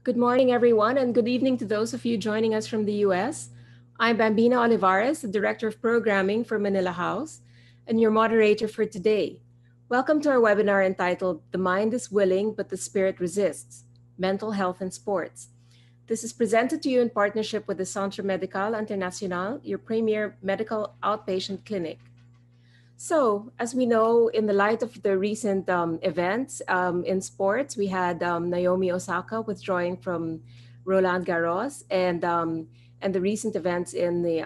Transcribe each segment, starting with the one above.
Good morning, everyone, and good evening to those of you joining us from the US. I'm Bambina Olivares, the Director of Programming for Manila House, and your moderator for today. Welcome to our webinar entitled The Mind is Willing, but the Spirit Resists Mental Health and Sports. This is presented to you in partnership with the Centre Médicale Internationale, your premier medical outpatient clinic. So, as we know, in the light of the recent events in sports, we had Naomi Osaka withdrawing from Roland Garros, and the recent events in the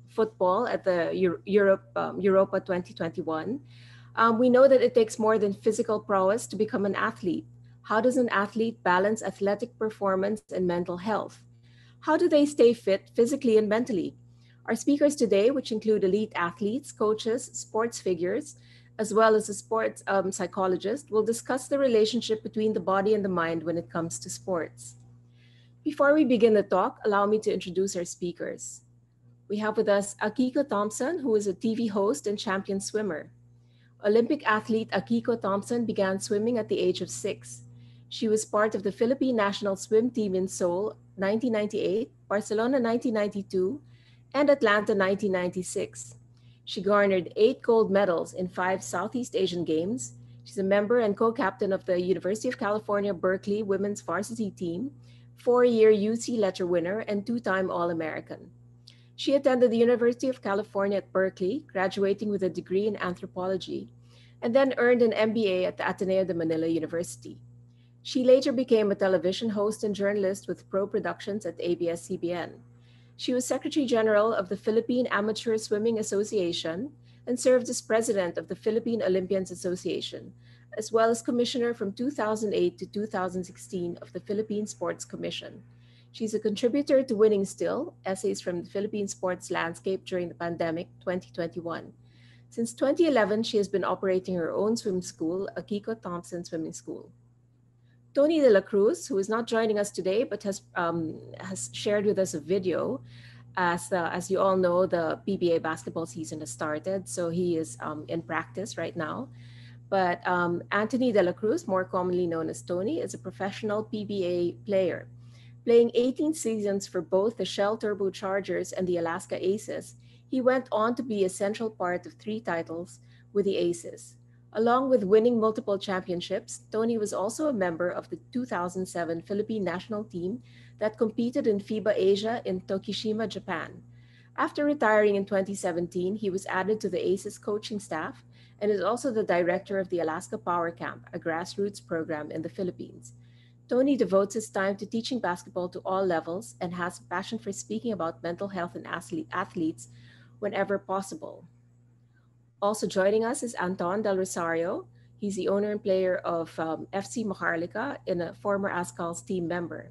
football at the Europa 2021. We know that it takes more than physical prowess to become an athlete. How does an athlete balance athletic performance and mental health? How do they stay fit physically and mentally? Our speakers today, which include elite athletes, coaches, sports figures, as well as a sports psychologist, will discuss the relationship between the body and the mind when it comes to sports. Before we begin the talk, allow me to introduce our speakers. We have with us Akiko Thompson, who is a TV host and champion swimmer. Olympic athlete Akiko Thompson began swimming at the age of 6. She was part of the Philippine national swim team in Seoul 1998, Barcelona 1992, and Atlanta 1996. She garnered 8 gold medals in 5 Southeast Asian Games. She's a member and co-captain of the University of California, Berkeley women's varsity team, 4-year UC letter winner, and 2-time All-American. She attended the University of California at Berkeley, graduating with a degree in anthropology, and then earned an MBA at the Ateneo de Manila University. She later became a television host and journalist with Pro Productions at ABS-CBN. She was Secretary General of the Philippine Amateur Swimming Association and served as President of the Philippine Olympians Association, as well as Commissioner from 2008 to 2016 of the Philippine Sports Commission. She's a contributor to Winning Still, Essays from the Philippine Sports Landscape During the Pandemic 2021. Since 2011, she has been operating her own swim school, Akiko Thompson Swimming School. Tony De La Cruz, who is not joining us today but has shared with us a video. As you all know, the PBA basketball season has started, so he is in practice right now. But Anthony De La Cruz, more commonly known as Tony, is a professional PBA player. Playing 18 seasons for both the Shell Turbochargers and the Alaska Aces, he went on to be a central part of 3 titles with the Aces. Along with winning multiple championships, Tony was also a member of the 2007 Philippine national team that competed in FIBA Asia in Tokushima, Japan. After retiring in 2017, he was added to the Aces coaching staff and is also the director of the Alaska Power Camp, a grassroots program in the Philippines. Tony devotes his time to teaching basketball to all levels and has a passion for speaking about mental health and athletes whenever possible. Also joining us is Anton Del Rosario. He's the owner and player of FC Maharlika and a former Azkals team member.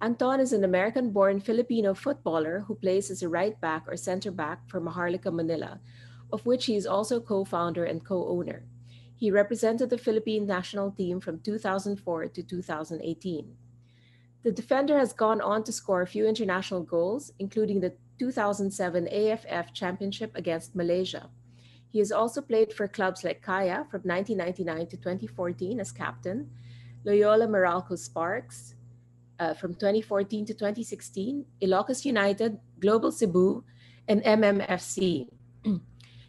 Anton is an American-born Filipino footballer who plays as a right back or center back for Maharlika, Manila, of which he is also co-founder and co-owner. He represented the Philippine national team from 2004 to 2018. The defender has gone on to score a few international goals, including the 2007 AFF Championship against Malaysia. He has also played for clubs like Kaya from 1999 to 2014 as captain, Loyola Meralco Sparks from 2014 to 2016, Ilocos United, Global Cebu, and MMFC.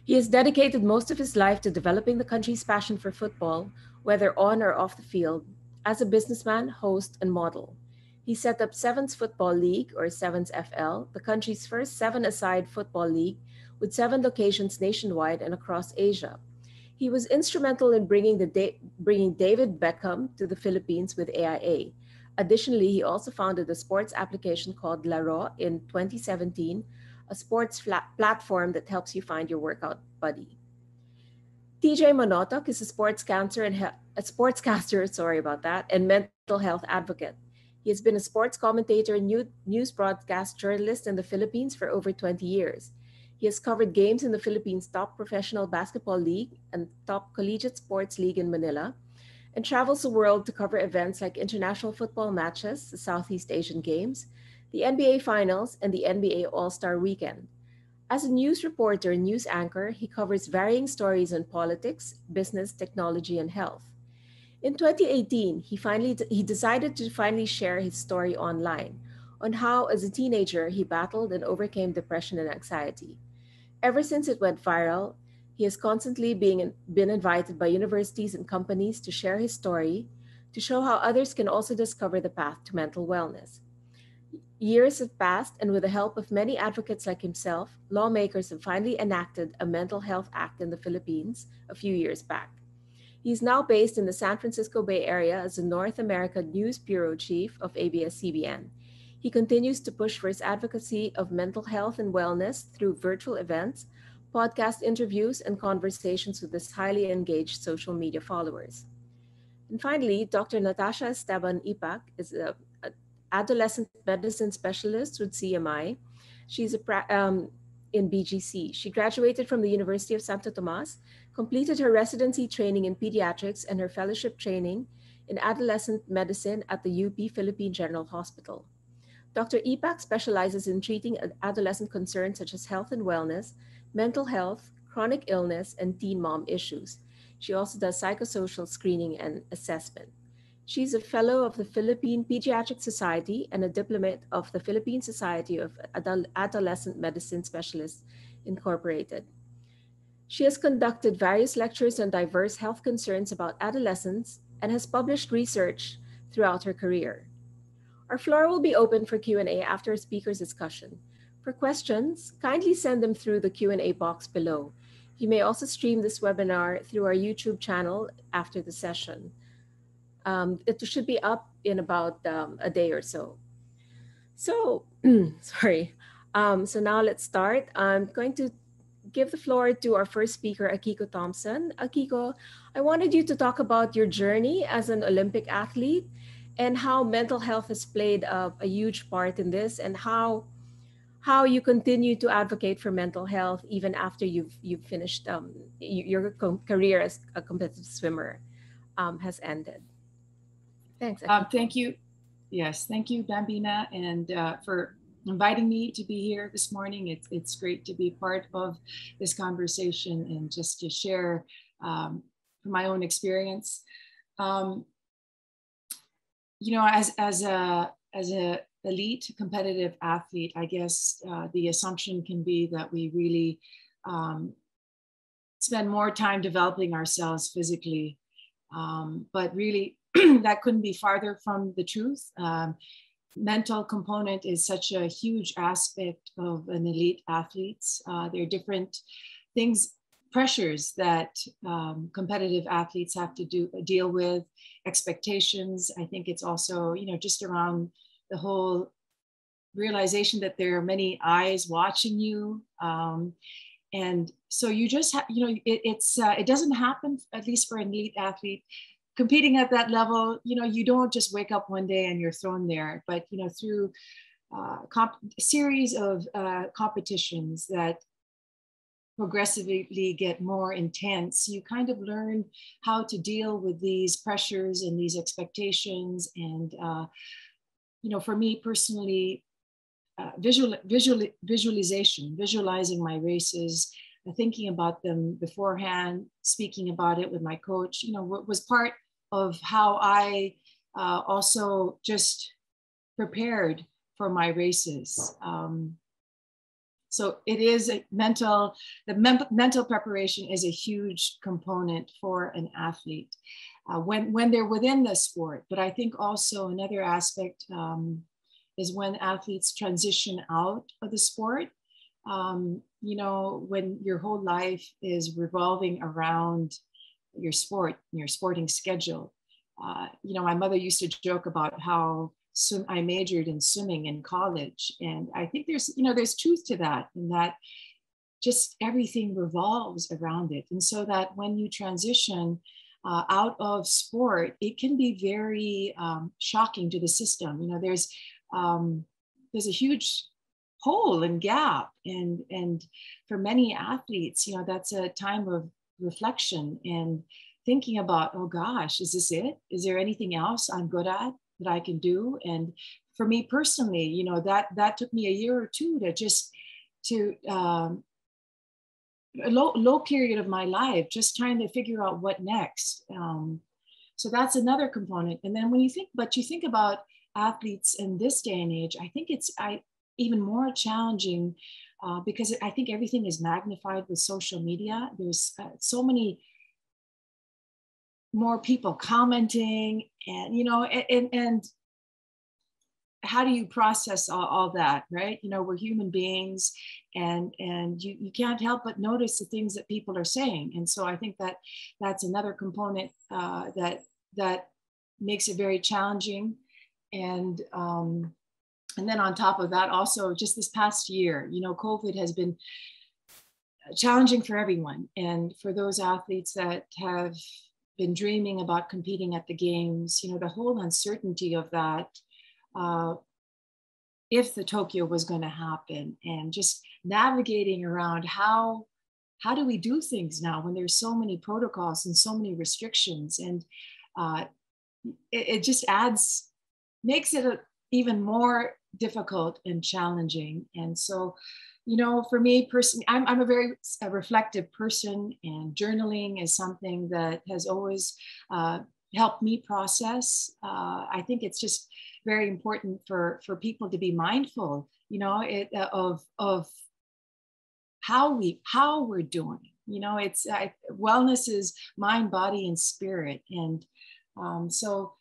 He has dedicated most of his life to developing the country's passion for football, whether on or off the field, as a businessman, host, and model. He set up Sevens Football League, or Sevens FL, the country's first 7-a-side football league with 7 locations nationwide and across Asia. He was instrumental in bringing David Beckham to the Philippines with AIA. Additionally, he also founded a sports application called Laro in 2017, a sports platform that helps you find your workout buddy. TJ Manotoc is a sportscaster, sorry about that, and mental health advocate. He has been a sports commentator and news broadcast journalist in the Philippines for over 20 years. He has covered games in the Philippines' top professional basketball league and top collegiate sports league in Manila, and travels the world to cover events like international football matches, the Southeast Asian Games, the NBA Finals, and the NBA All-Star Weekend. As a news reporter and news anchor, he covers varying stories on politics, business, technology, and health. In 2018, he decided to finally share his story online on how, as a teenager, he battled and overcame depression and anxiety. Ever since it went viral, he has constantly been invited by universities and companies to share his story to show how others can also discover the path to mental wellness. Years have passed, and with the help of many advocates like himself, lawmakers have finally enacted a mental health act in the Philippines a few years back. He is now based in the San Francisco Bay Area as the North America News Bureau Chief of ABS-CBN. He continues to push for his advocacy of mental health and wellness through virtual events, podcast interviews, and conversations with his highly engaged social media followers. And finally, Dr. Natasha Esteban-Ipac is a adolescent medicine specialist with CMI. She's in BGC. She graduated from the University of Santo Tomas, completed her residency training in pediatrics and her fellowship training in adolescent medicine at the UP Philippine General Hospital. Dr. Ipac specializes in treating adolescent concerns such as health and wellness, mental health, chronic illness, and teen mom issues. She also does psychosocial screening and assessment. She's a fellow of the Philippine Pediatric Society and a diplomat of the Philippine Society of Adolescent Medicine Specialists, Incorporated. She has conducted various lectures on diverse health concerns about adolescents and has published research throughout her career. Our floor will be open for Q&A after a speaker's discussion. For questions, kindly send them through the Q&A box below. You may also stream this webinar through our YouTube channel after the session. It should be up in about a day or so. So, sorry. So now let's start. I'm going to give the floor to our first speaker, Akiko Thompson. Akiko, I wanted you to talk about your journey as an Olympic athlete and how mental health has played a huge part in this, and how you continue to advocate for mental health even after you've finished your career as a competitive swimmer has ended. Thanks. Thank you. Yes, thank you, Bambina, and for inviting me to be here this morning. It's great to be part of this conversation and just to share my own experience. You know, as a elite competitive athlete, I guess the assumption can be that we really spend more time developing ourselves physically, but really that couldn't be farther from the truth. Mental component is such a huge aspect of an elite athlete. There are different things, pressures that competitive athletes have to deal with, expectations. I think it's also, you know, just around the whole realization that there are many eyes watching you. And so you just have, you know, it doesn't happen, at least for an elite athlete, competing at that level. You know, you don't just wake up one day and you're thrown there, but, you know, through a series of competitions that progressively get more intense, you kind of learn how to deal with these pressures and these expectations. And, you know, for me personally, visualization, visualizing my races, thinking about them beforehand, speaking about it with my coach, you know, was part of how I also just prepared for my races. So it is the mental preparation is a huge component for an athlete when they're within the sport. But I think also another aspect is when athletes transition out of the sport. You know, when your whole life is revolving around your sport, your sporting schedule. You know, my mother used to joke about how I majored in swimming in college. And I think there's truth to that, in that just everything revolves around it. And so that when you transition out of sport, it can be very shocking to the system. You know, there's a huge hole and gap. And for many athletes, you know, that's a time of reflection and thinking about, oh gosh, is this it? Is there anything else I'm good at that I can do? And for me personally, you know, that took me a year or two to a low period of my life, just trying to figure out what next. So that's another component. And then when you think about athletes in this day and age, I think it's even more challenging because I think everything is magnified with social media. There's so many more people commenting, and and how do you process all that, right? We're human beings, and you can't help but notice the things that people are saying. And so I think that's another component that makes it very challenging. And then on top of that, also just this past year, COVID has been challenging for everyone, and for those athletes that have been dreaming about competing at the games, the whole uncertainty of that, if the Tokyo was going to happen, and just navigating around how do we do things now when there's so many protocols and so many restrictions, and it just makes it even more difficult and challenging. And so, for me personally, I'm a very reflective person, and journaling is something that has always helped me process. I think it's just very important for people to be mindful, of how we're doing. It's wellness is mind, body, and spirit. And so,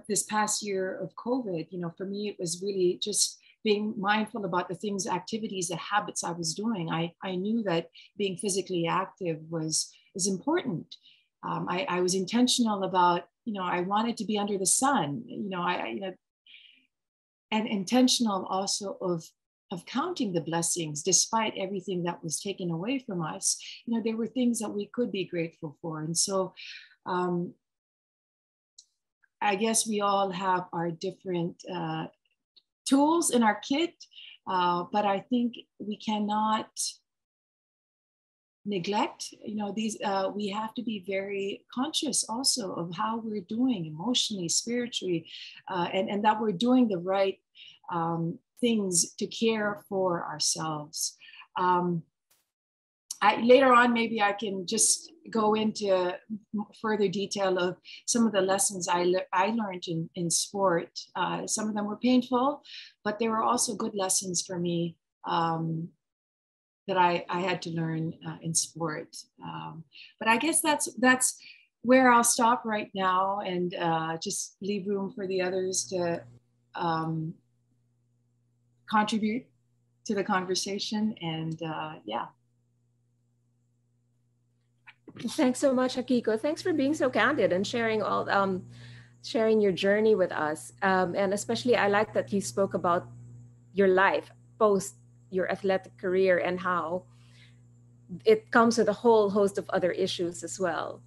this past year of COVID, for me, it was really just being mindful about the things, activities, the habits I was doing. I knew that being physically active is important. I was intentional about, I wanted to be under the sun, and intentional also of counting the blessings despite everything that was taken away from us. There were things that we could be grateful for. And so I guess we all have our different tools in our kit, but I think we cannot neglect, these, we have to be very conscious also of how we're doing emotionally, spiritually, and that we're doing the right things to care for ourselves. Later on, maybe I can just go into further detail of some of the lessons I learned in sport. Some of them were painful, but they were also good lessons for me that I had to learn in sport. But I guess that's where I'll stop right now, and just leave room for the others to contribute to the conversation. And yeah. Thanks so much, Akiko. Thanks for being so candid and sharing sharing your journey with us. And especially, I like that you spoke about your life post your athletic career and how it comes with a whole host of other issues as well,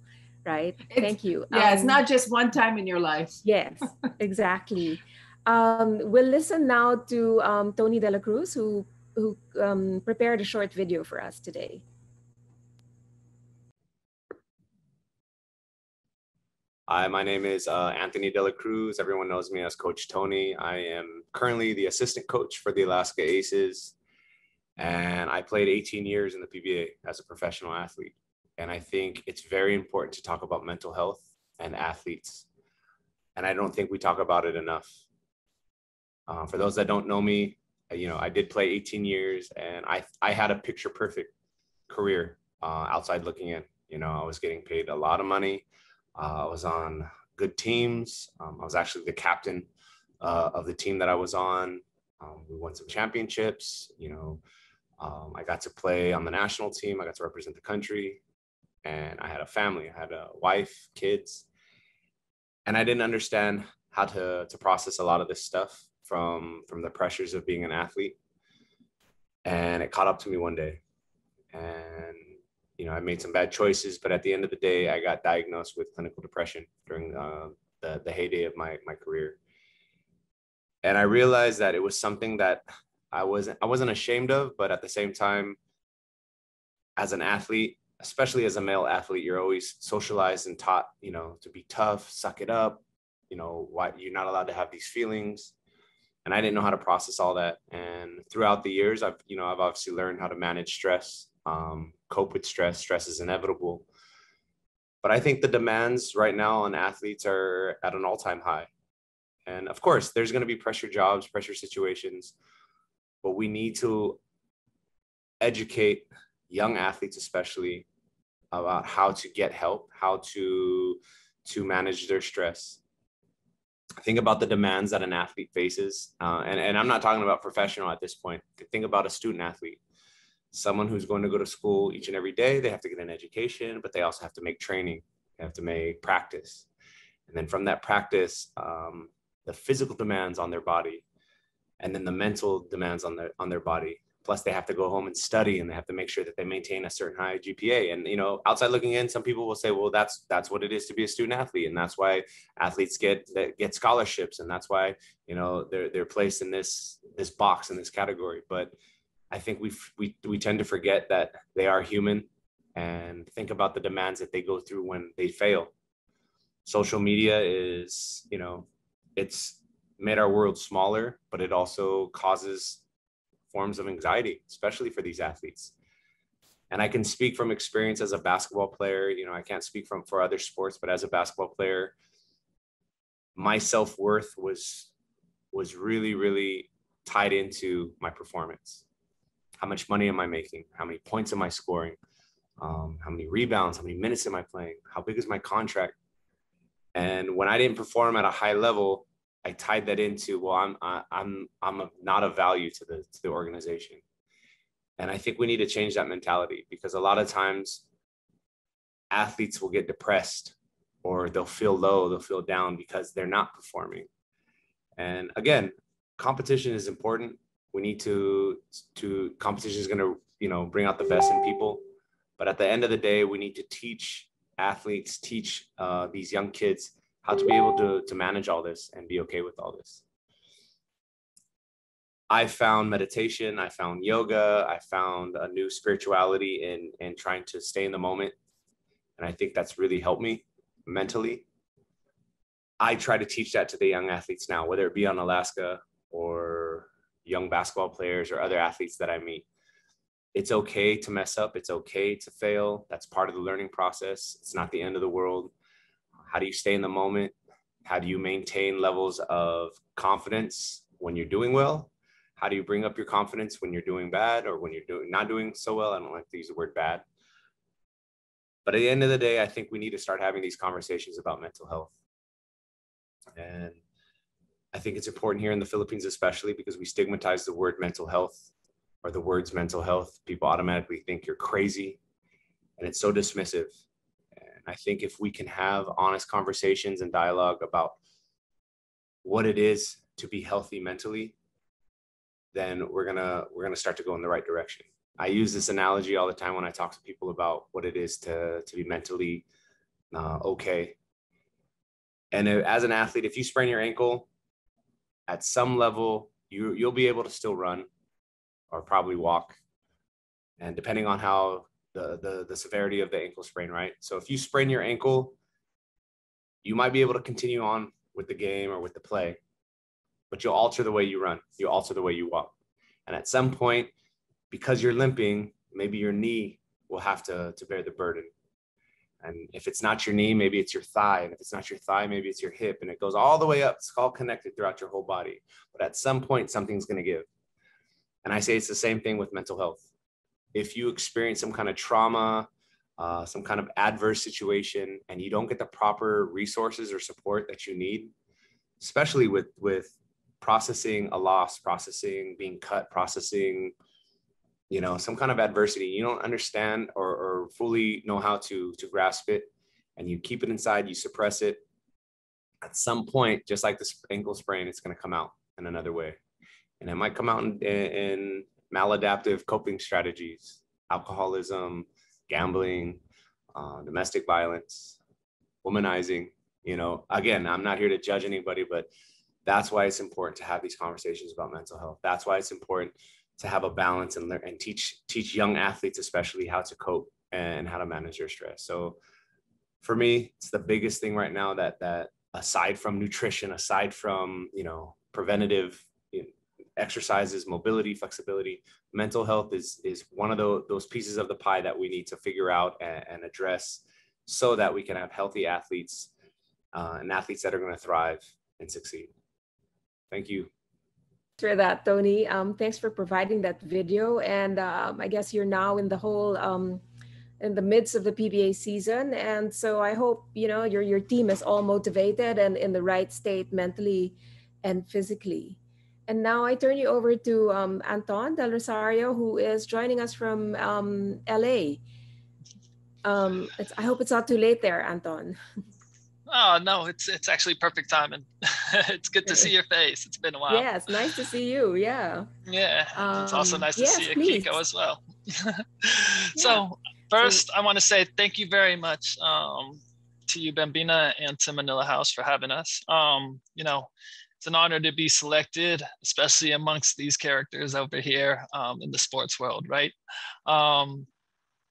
right? Thank you. Yeah, it's not just one time in your life. Yes, exactly. We'll listen now to Tony De La Cruz, who prepared a short video for us today. Hi, my name is Anthony De La Cruz. Everyone knows me as Coach Tony. I am currently the assistant coach for the Alaska Aces, and I played 18 years in the PBA as a professional athlete. And I think it's very important to talk about mental health and athletes, and I don't think we talk about it enough. For those that don't know me, I did play 18 years, and I had a picture-perfect career outside looking in. I was getting paid a lot of money. I was on good teams. I was actually the captain of the team that I was on. We won some championships. I got to play on the national team. I got to represent the country, and I had a family. I had a wife, kids, and I didn't understand how to process a lot of this stuff from the pressures of being an athlete. And it caught up to me one day, and I made some bad choices, but at the end of the day, I got diagnosed with clinical depression during the heyday of my career. And I realized that it was something that I wasn't ashamed of, but at the same time, as an athlete, especially as a male athlete, you're always socialized and taught, to be tough, suck it up, why you're not allowed to have these feelings. And I didn't know how to process all that. And throughout the years, I've obviously learned how to manage stress, cope with stress. Stress is inevitable. But I think the demands right now on athletes are at an all-time high. And of course, there's going to be pressure jobs, pressure situations, but we need to educate young athletes, especially, about how to get help, how to manage their stress. Think about the demands that an athlete faces. And I'm not talking about professional at this point. Think about a student athlete, someone who's going to go to school each and every day. They have to get an education, but they also have to make training. They have to make practice. And then from that practice, the physical demands on their body, and then the mental demands on their body. Plus they have to go home and study, and they have to make sure that they maintain a certain high GPA. And, you know, outside looking in, some people will say, well, that's what it is to be a student athlete. And that's why athletes get scholarships. And that's why, you know, they're placed in this box, in this category. But I think we tend to forget that they are human, and think about the demands that they go through when they fail. Social media is, you know, it's made our world smaller, but it also causes forms of anxiety, especially for these athletes. And I can speak from experience as a basketball player. You know, I can't speak for other sports, but as a basketball player, my self-worth was really, really tied into my performance. How much money am I making? How many points am I scoring? How many rebounds? How many minutes am I playing? How big is my contract? And when I didn't perform at a high level, I tied that into, well, I'm not of value to the organization. And I think we need to change that mentality, because a lot of times athletes will get depressed, or they'll feel low, they'll feel down because they're not performing. And again, competition is important. We need to competition is going to, you know, bring out the best in people. But at the end of the day, we need to teach athletes, teach these young kids how to be able to manage all this and be okay with all this. I found meditation, I found yoga, I found a new spirituality in trying to stay in the moment. And I think that's really helped me mentally. I try to teach that to the young athletes now, whether it be on Alaska or young basketball players or other athletes that I meet. It's okay to mess up. It's okay to fail. That's part of the learning process. It's not the end of the world. How do you stay in the moment? How do you maintain levels of confidence when you're doing well? How do you bring up your confidence when you're doing bad, or when you're not doing so well? I don't like to use the word bad. But at the end of the day, I think we need to start having these conversations about mental health. And I think it's important here in the Philippines, especially because we stigmatize the word mental health, or the words mental health. People automatically think you're crazy, and it's so dismissive. And I think if we can have honest conversations and dialogue about what it is to be healthy mentally, then we're gonna start to go in the right direction. I use this analogy all the time when I talk to people about what it is to be mentally okay. And as an athlete, if you sprain your ankle, at some level, you'll be able to still run, or probably walk, and depending on how the severity of the ankle sprain, right? So if you sprain your ankle, you might be able to continue on with the game or with the play, but you'll alter the way you run, you'll alter the way you walk. And at some point, because you're limping, maybe your knee will have to bear the burden. And if it's not your knee, maybe it's your thigh. And if it's not your thigh, maybe it's your hip. And it goes all the way up. It's all connected throughout your whole body. But at some point, something's going to give. And I say it's the same thing with mental health. If you experience some kind of trauma, some kind of adverse situation, and you don't get the proper resources or support that you need, especially with processing a loss, processing being cut, processing, you know, some kind of adversity, you don't understand or fully know how to grasp it, and you keep it inside, you suppress it, at some point, just like this ankle sprain, it's going to come out in another way. And it might come out in maladaptive coping strategies, alcoholism, gambling, domestic violence, womanizing. You know, again, I'm not here to judge anybody, but that's why it's important to have these conversations about mental health. That's why it's important to have a balance and learn and teach young athletes, especially, how to cope and how to manage their stress. So for me, it's the biggest thing right now that aside from nutrition, aside from, you know, preventative exercises, mobility, flexibility, mental health is one of those pieces of the pie that we need to figure out and address so that we can have healthy athletes and athletes that are going to thrive and succeed. Thank you. For that, Tony. Thanks for providing that video. And I guess you're now in the whole in the midst of the PBA season, and so I hope your team is all motivated and in the right state mentally and physically. And now I turn you over to Anton Del Rosario, who is joining us from LA. I hope it's not too late there, Anton. Oh no, it's actually perfect timing. It's good to see your face. It's been a while. Yes, nice to see you. Yeah. Yeah, it's also nice to see please. Akiko as well. So first, I want to say thank you very much to you, Bambina, and to Manila House for having us. It's an honor to be selected, especially amongst these characters over here in the sports world, right?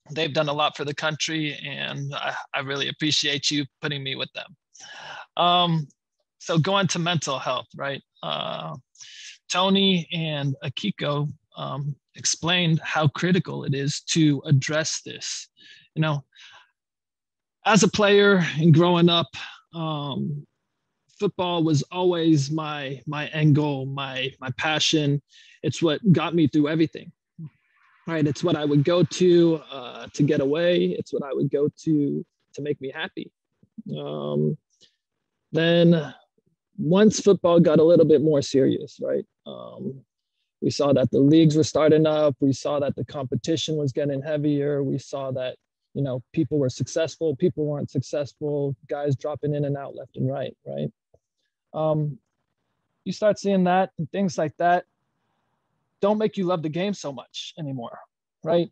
They've done a lot for the country, and I really appreciate you putting me with them. So going to mental health, right? Tony and Akiko explained how critical it is to address this. As a player and growing up, football was always my end goal, my passion. It's what got me through everything. Right, it's what I would go to get away. It's what I would go to make me happy. Then once football got a little bit more serious, right? We saw that the leagues were starting up. We saw that the competition was getting heavier. We saw that, people were successful, people weren't successful, guys dropping in and out left and right, right? You start seeing that and things like that don't make you love the game so much anymore, right?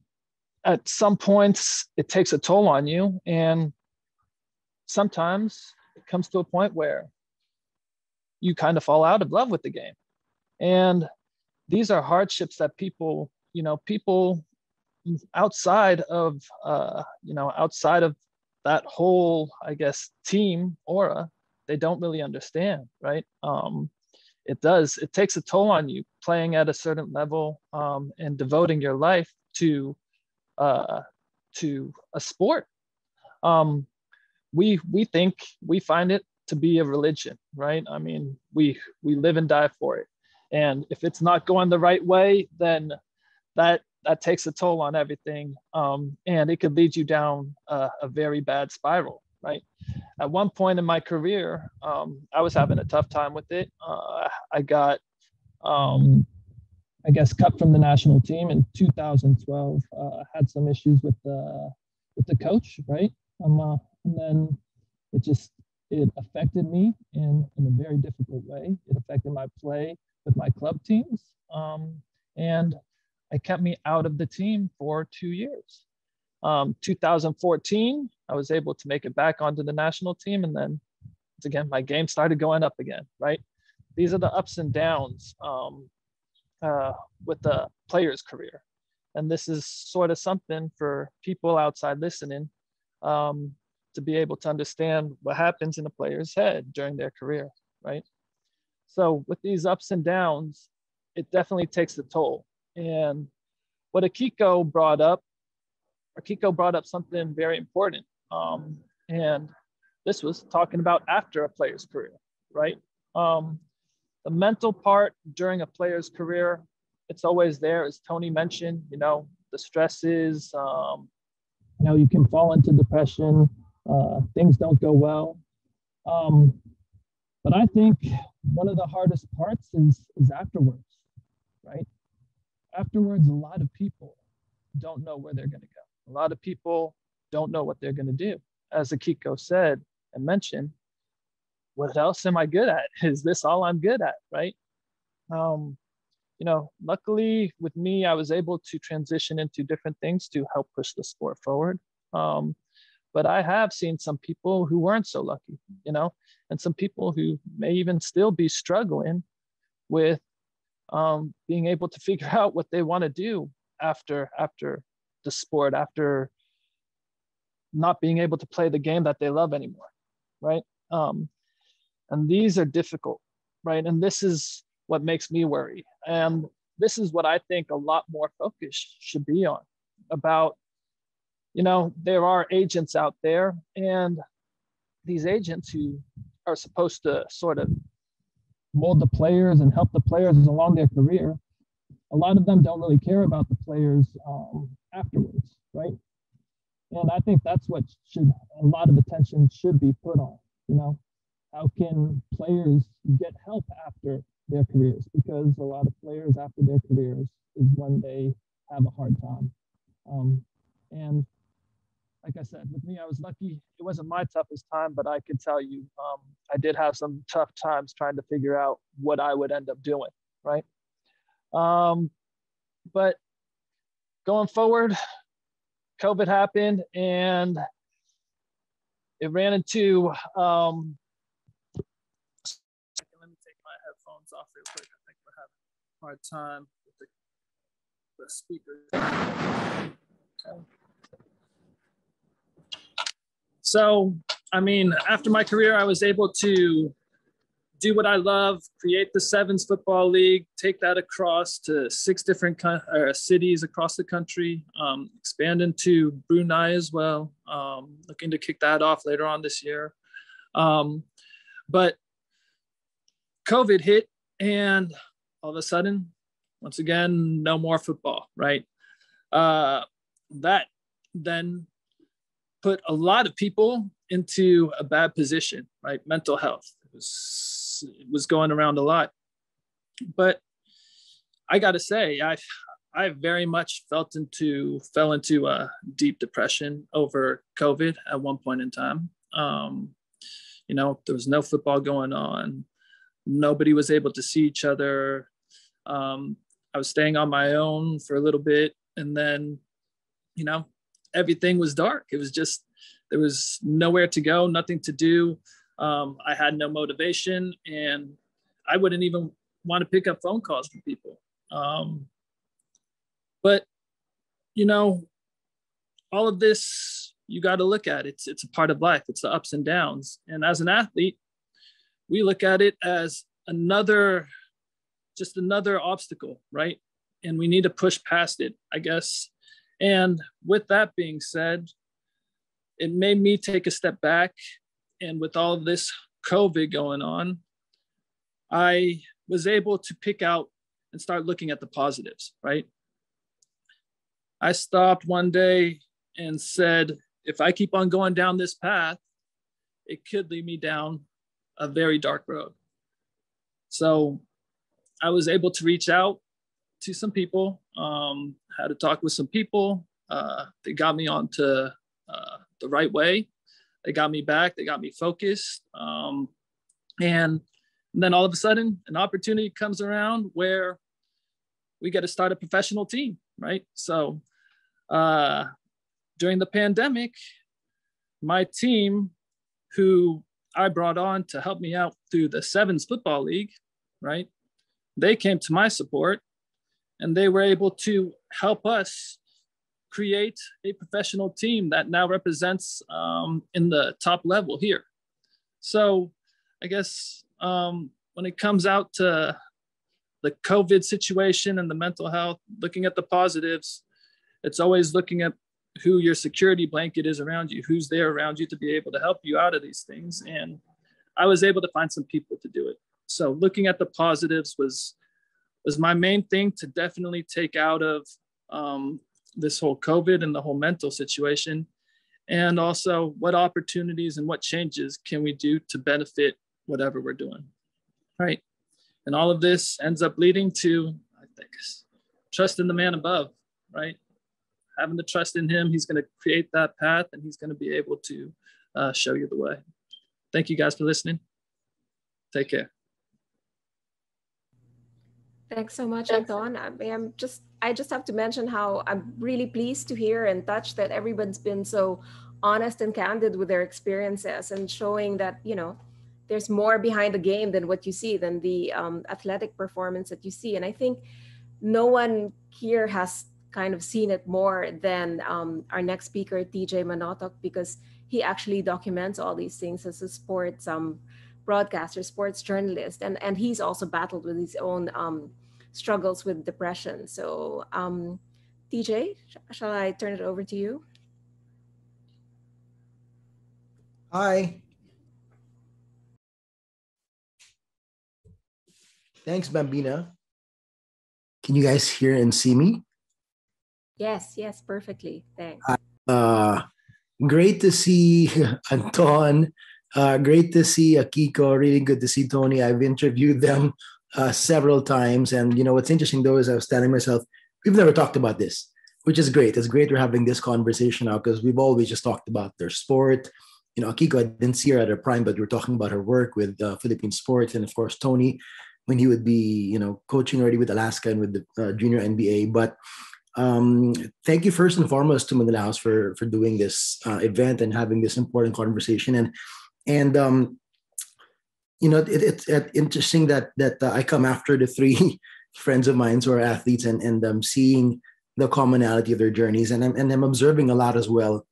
At some points, it takes a toll on you. And sometimes it comes to a point where you kind of fall out of love with the game. And these are hardships that people outside of, outside of that whole, I guess, team aura, they don't really understand, right? It takes a toll on you playing at a certain level and devoting your life to a sport. We find it to be a religion, right? I mean, we live and die for it. And if it's not going the right way, then that takes a toll on everything. And it could lead you down a very bad spiral, right? At one point in my career, I was having a tough time with it. I got, cut from the national team in 2012. Had some issues with the coach, right? And then it affected me in a very difficult way. It affected my play with my club teams, and it kept me out of the team for 2 years. 2014, I was able to make it back onto the national team. And then again, my game started going up again, right? These are the ups and downs with the player's career. And this is sort of something for people outside listening to be able to understand what happens in a player's head during their career, right? So with these ups and downs, it definitely takes a toll. And what Akiko brought up something very important. And this was talking about after a player's career, right? The mental part during a player's career, it's always there, as Tony mentioned, the stresses, you can fall into depression, things don't go well. But I think one of the hardest parts is afterwards, right? Afterwards, a lot of people don't know where they're going to go. A lot of people don't know what they're going to do. As Akiko said and mentioned, what else am I good at? Is this all I'm good at, right? Luckily with me, I was able to transition into different things to help push the sport forward. But I have seen some people who weren't so lucky, and some people who may even still be struggling with being able to figure out what they want to do after the sport, after not being able to play the game that they love anymore, right? And these are difficult, right? And this is what makes me worry. And this is what I think a lot more focus should be on, about you know, there are agents out there, and these agents who are supposed to sort of mold the players and help the players along their career, a lot of them don't really care about the players afterwards, right? And I think that's what a lot of attention should be put on, you know, how can players get help after their careers? Because a lot of players after their careers is when they have a hard time. And like I said, with me, I was lucky. It wasn't my toughest time, but I could tell you, I did have some tough times trying to figure out what I would end up doing, right? But going forward, COVID happened, and it ran into, let me take my headphones off real quick. I think we're having a hard time with the speakers. Okay. So, I mean, after my career, I was able to do what I love, create the Sevens Football League, take that across to 6 different cities across the country, expand into Brunei as well, looking to kick that off later on this year. But COVID hit, and all of a sudden, once again, no more football, right? That then put a lot of people into a bad position, right? Mental health. It was going around a lot. But I got to say, I very much fell into a deep depression over COVID at one point in time. You know, there was no football going on. Nobody was able to see each other. I was staying on my own for a little bit, and then, you know, everything was dark. It was just, there was nowhere to go, nothing to do. I had no motivation, and I wouldn't even want to pick up phone calls from people. But, you know, all of this, you got to look at it. It's a part of life. It's the ups and downs. And as an athlete, we look at it as just another obstacle, right? And we need to push past it, I guess. And with that being said, it made me take a step back. And with all of this COVID going on, I was able to pick out and start looking at the positives, right? I stopped one day and said, if I keep on going down this path, it could lead me down a very dark road. So I was able to reach out to some people, had to talk with some people. They got me onto the right way. They got me back. They got me focused. And then all of a sudden, an opportunity comes around where we get to start a professional team, right? So during the pandemic, my team, who I brought on to help me out through the Sevens Football League, right? They came to my support, and they were able to help us create a professional team that now represents in the top level here. So I guess when it comes out to the COVID situation and the mental health, looking at the positives, it's always looking at who your security blanket is around you, who's there around you to be able to help you out of these things. And I was able to find some people to do it. So looking at the positives was my main thing to definitely take out of this whole COVID and the whole mental situation. And also what opportunities and what changes can we do to benefit whatever we're doing, right? And all of this ends up leading to, I think, trust in the man above, right? Having the trust in him, he's going to create that path, and he's going to be able to show you the way. Thank you guys for listening. Take care. Thanks so much, Anton. I just have to mention how I'm really pleased to hear and touched that everyone's been so honest and candid with their experiences and showing that, you know, there's more behind the game than what you see, than the athletic performance that you see. And I think no one here has kind of seen it more than our next speaker, TJ Manotoc, because he actually documents all these things as a sports broadcaster, sports journalist, and he's also battled with his own struggles with depression. So TJ, shall I turn it over to you? Hi. Thanks, Bambina. Can you guys hear and see me? Yes, yes, perfectly. Thanks. Uh, Great to see Anton. Great to see Akiko. Really good to see Tony. I've interviewed them several times. And, what's interesting, though, is I was telling myself, we've never talked about this, which is great. It's great we're having this conversation now because we've always just talked about their sport. Akiko, I didn't see her at her prime, but we were talking about her work with Philippine sports. And, of course, Tony, when he would be, coaching already with Alaska and with the junior NBA. But um, thank you first and foremost to Manila House for doing this event and having this important conversation. And it's interesting that I come after the three friends of mine who are athletes and seeing the commonality of their journeys, and I'm observing a lot as well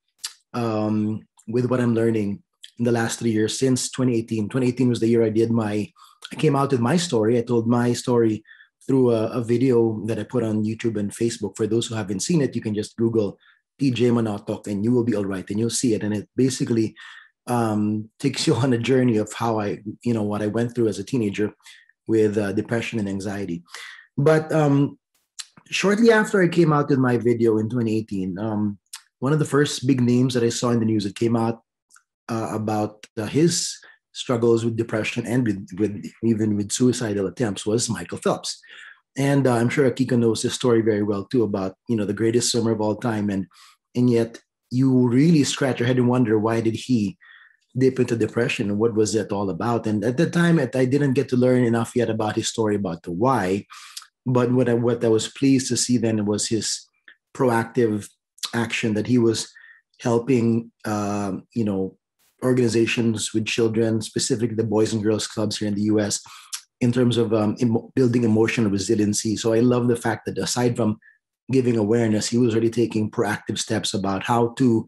with what I'm learning in the last 3 years since 2018. 2018 was the year I came out with my story. I told my story through a video that I put on YouTube and Facebook. For those who haven't seen it, you can just Google TJ Manotoc and you will be all right, and you'll see it. And it basically takes you on a journey of how what I went through as a teenager with depression and anxiety. But shortly after I came out with my video in 2018, one of the first big names that I saw in the news that came out about his struggles with depression and with even with suicidal attempts was Michael Phelps. And I'm sure Akiko knows this story very well too, about the greatest swimmer of all time, and yet you really scratch your head and wonder, why did he dip into depression and what was it all about? And at the time, I didn't get to learn enough yet about his story, about the why. But what I was pleased to see then was his proactive action, that he was helping organizations with children, specifically the Boys and Girls Clubs here in the US, in terms of building emotional resiliency. So I love the fact that aside from giving awareness, he was already taking proactive steps about how to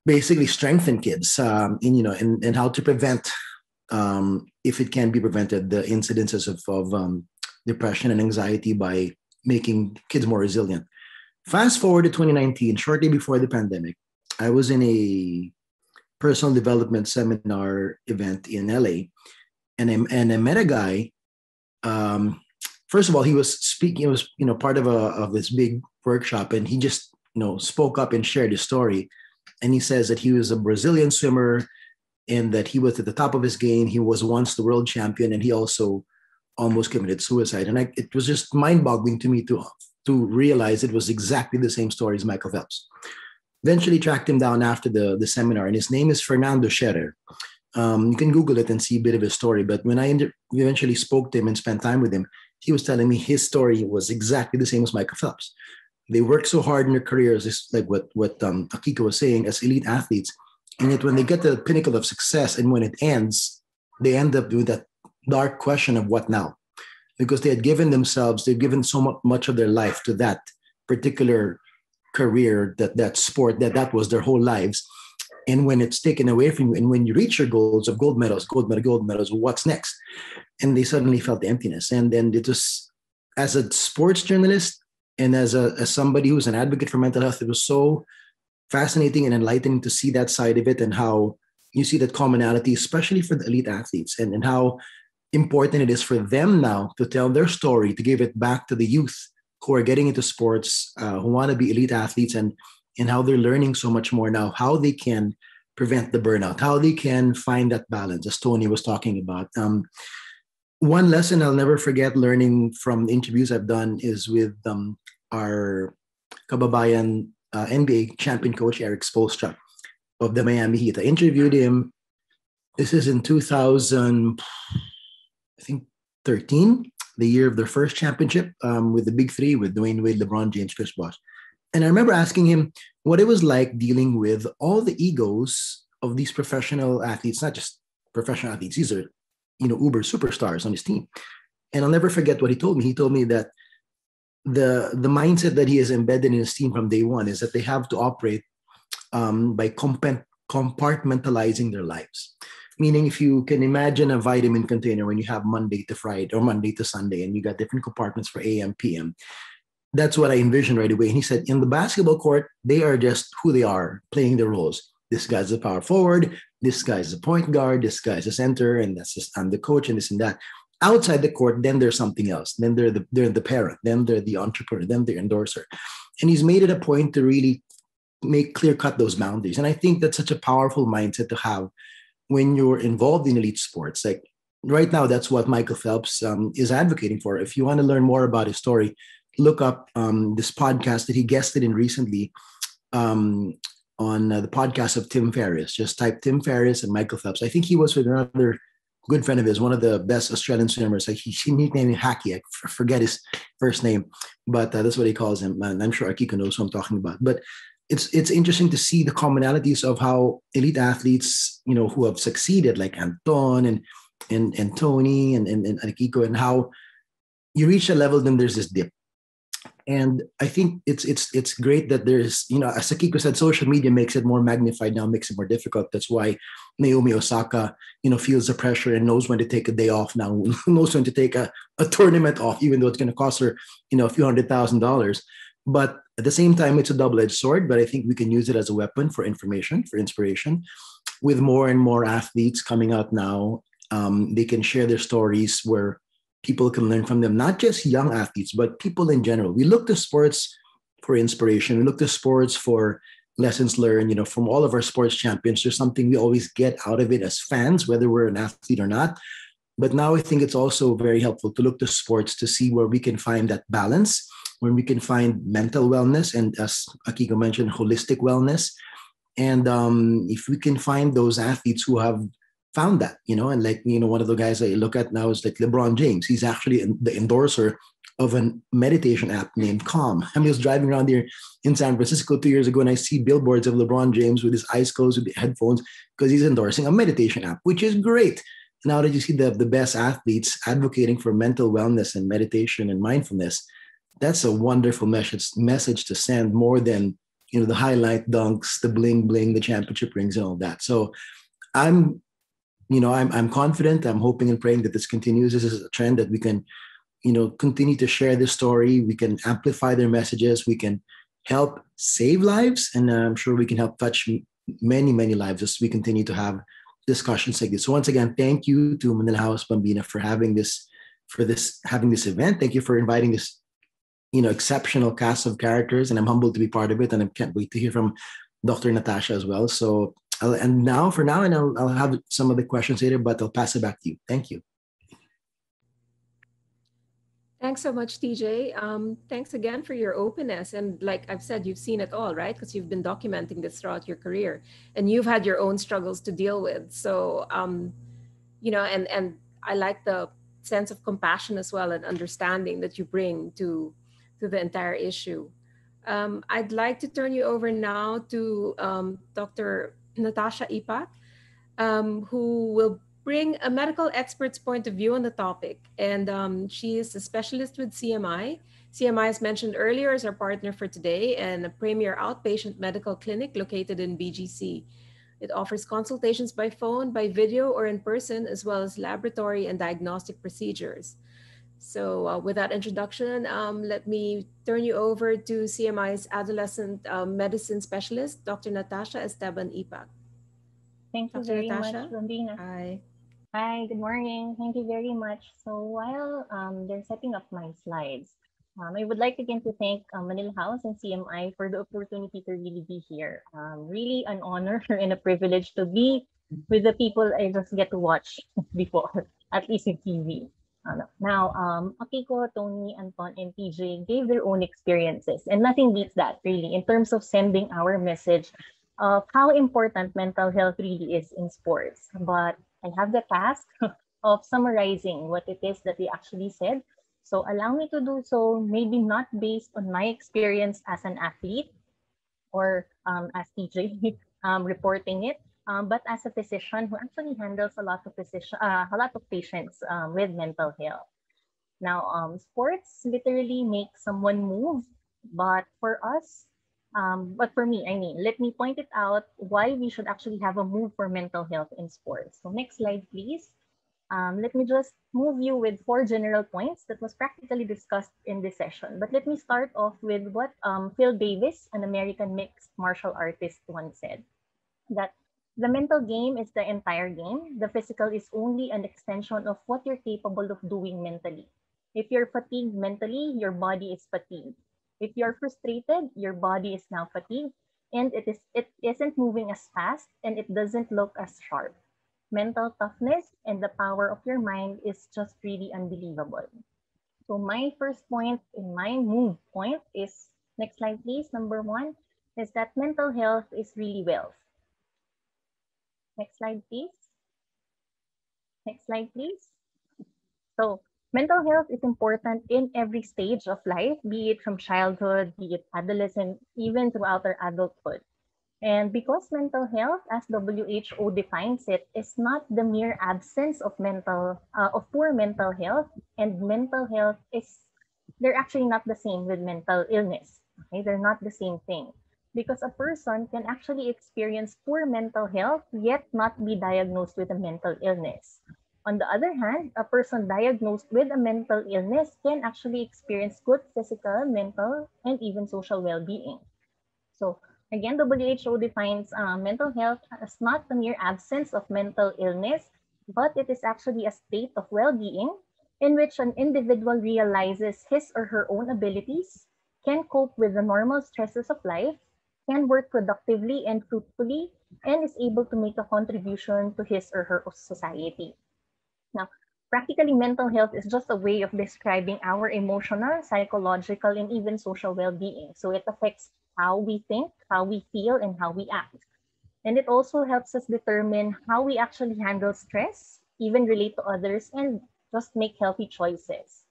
basically strengthen kids, and how to prevent, if it can be prevented, the incidences of depression and anxiety by making kids more resilient. Fast forward to 2019, shortly before the pandemic, I was in a personal development seminar event in LA, and I met a guy. First of all, he was speaking. It was part of this big workshop, and he just spoke up and shared his story. And he says that he was a Brazilian swimmer, and that he was at the top of his game. He was once the world champion, and he also almost committed suicide. And it was just mind-boggling to me to realize it was exactly the same story as Michael Phelps. Eventually tracked him down after the seminar, and his name is Fernando Scherer. You can Google it and see a bit of his story. But when I eventually spoke to him and spent time with him, he was telling me his story was exactly the same as Michael Phelps. They work so hard in their careers, just like what Akiko was saying, as elite athletes. And yet when they get to the pinnacle of success and when it ends, they end up with that dark question of what now? Because they've given so much of their life to that particular career, that sport, that was their whole lives. And when it's taken away from you, and when you reach your goals of gold medals, what's next? And they suddenly felt the emptiness. And then it was, as a sports journalist and as somebody who's an advocate for mental health, it was so fascinating and enlightening to see that side of it, and how you see that commonality, especially for the elite athletes, and how important it is for them now to tell their story, to give it back to the youth who are getting into sports, who want to be elite athletes, and how they're learning so much more now, how they can prevent the burnout, how they can find that balance, as Tony was talking about. One lesson I'll never forget learning from the interviews I've done is with our kababayan NBA champion coach, Eric Spoelstra of the Miami Heat. I interviewed him. This is in 2000, I think 13, the year of their first championship with the big three, with Dwayne Wade, LeBron James, Chris Bosh. And I remember asking him what it was like dealing with all the egos of these professional athletes, not just professional athletes, these are, uber superstars on his team. And I'll never forget what he told me. He told me that the mindset that he has embedded in his team from day one is that they have to operate by compartmentalizing their lives. Meaning, if you can imagine a vitamin container, when you have Monday to Friday or Monday to Sunday, and you got different compartments for AM, PM, that's what I envisioned right away. And he said, in the basketball court, they are just who they are, playing their roles. This guy's a power forward. this guy's a point guard, this guy's a center, and that's just I'm the coach and this and that. Outside the court, then there's something else. Then they're the parent, then they're the entrepreneur, then they're endorser. And he's made it a point to really make clear cut those boundaries. And I think that's such a powerful mindset to have when you're involved in elite sports. Like right now, that's what Michael Phelps is advocating for. If you want to learn more about his story, look up this podcast that he guested in recently on the podcast of Tim Ferriss. Just type Tim Ferriss and Michael Phelps. I think he was with another good friend of his, one of the best Australian swimmers. Like he nicknamed him Hacky. I forget his first name, but that's what he calls him. And I'm sure Akiko knows what I'm talking about. But it's interesting to see the commonalities of how elite athletes, you know, who have succeeded, like Anton and Tony and Akiko, and how you reach a level, then there's this dip. And I think it's great that there's, you know, as Akiko said, social media makes it more magnified now, makes it more difficult. That's why Naomi Osaka, you know, feels the pressure and knows when to take a day off now, knows when to take a tournament off, even though it's going to cost her, you know, a few $100,000. But at the same time, it's a double-edged sword, but I think we can use it as a weapon for information, for inspiration. With more and more athletes coming out now, they can share their stories where people can learn from them, not just young athletes, but people in general. We look to sports for inspiration. We look to sports for lessons learned, you know, from all of our sports champions. There's something we always get out of it as fans, whether we're an athlete or not. But now I think it's also very helpful to look to sports to see where we can find that balance, where we can find mental wellness, and as Akiko mentioned, holistic wellness. And if we can find those athletes who have found that, you know, and like, you know, one of the guys I look at now is like LeBron James. He's actually the endorser of a meditation app named Calm. I was driving around here in San Francisco 2 years ago, and I see billboards of LeBron James with his eyes closed with the headphones because he's endorsing a meditation app, which is great. Now that you see the best athletes advocating for mental wellness and meditation and mindfulness, that's a wonderful message to send, more than, you know, the highlight dunks, the bling bling, the championship rings, and all that. So I'm confident. I'm hoping and praying that this continues. This is a trend that we can, you know, continue to share this story. We can amplify their messages. We can help save lives, and I'm sure we can help touch many, many lives as we continue to have discussions like this. So once again, thank you to Manila House Bambina for having this event. Thank you for inviting this, you know, exceptional cast of characters, and I'm humbled to be part of it. And I can't wait to hear from Dr. Natasha as well. So I'll have some of the questions later, but I'll pass it back to you. Thank you. Thanks so much, TJ. Thanks again for your openness. And like I've said, you've seen it all, right? Because you've been documenting this throughout your career, and you've had your own struggles to deal with. So, you know, and I like the sense of compassion as well and understanding that you bring to the entire issue. I'd like to turn you over now to Dr. Natasha Ipac, who will bring a medical expert's point of view on the topic. And she is a specialist with CMI. CMI, as mentioned earlier, is our partner for today and a premier outpatient medical clinic located in BGC. It offers consultations by phone, by video, or in person, as well as laboratory and diagnostic procedures. So with that introduction, let me turn you over to CMI's adolescent medicine specialist, Dr. Natasha Esteban-Ipac. Thank you very much, Bambina. Hi. Hi, good morning. Thank you very much. So while they're setting up my slides, I would like again to thank Manila House and CMI for the opportunity to really be here. Really an honor and a privilege to be with the people I just get to watch before, at least in TV. Now, Akiko, Tony, Anton, and TJ gave their own experiences, and nothing beats that, really, in terms of sending our message of how important mental health really is in sports. But I have the task of summarizing what it is that they actually said. So allow me to do so, maybe not based on my experience as an athlete or as TJ reporting it, but as a physician who actually handles a lot of patients with mental health. Now, sports literally make someone move, but for us, but for me, let me point it out why we should actually have a move for mental health in sports. So next slide, please. Let me just move you with 4 general points that was practically discussed in this session. But let me start off with what Phil Davis, an American mixed martial artist, once said, that The mental game is the entire game. The physical is only an extension of what you're capable of doing mentally. If you're fatigued mentally, your body is fatigued. If you're frustrated, your body is now fatigued, and it isn't moving as fast, and it doesn't look as sharp. Mental toughness and the power of your mind is just really unbelievable. So my first point in my move point is, next slide please, number 1, is that mental health is really wealth. Next slide, please. Next slide, please. So, mental health is important in every stage of life, be it from childhood, be it adolescent, even throughout our adulthood. And because mental health, as WHO defines it, is not the mere absence of poor mental health, and mental health is, they're actually not the same with mental illness. Okay, they're not the same thing. Because a person can actually experience poor mental health yet not be diagnosed with a mental illness. On the other hand, a person diagnosed with a mental illness can actually experience good physical, mental, and even social well-being. So again, WHO defines mental health as not the mere absence of mental illness, but it is actually a state of well-being in which an individual realizes his or her own abilities, can cope with the normal stresses of life, can work productively and fruitfully, and is able to make a contribution to his or her society. Now, practically, mental health is just a way of describing our emotional, psychological, and even social well-being. So it affects how we think, how we feel, and how we act. And it also helps us determine how we actually handle stress, even relate to others, and just make healthy choices.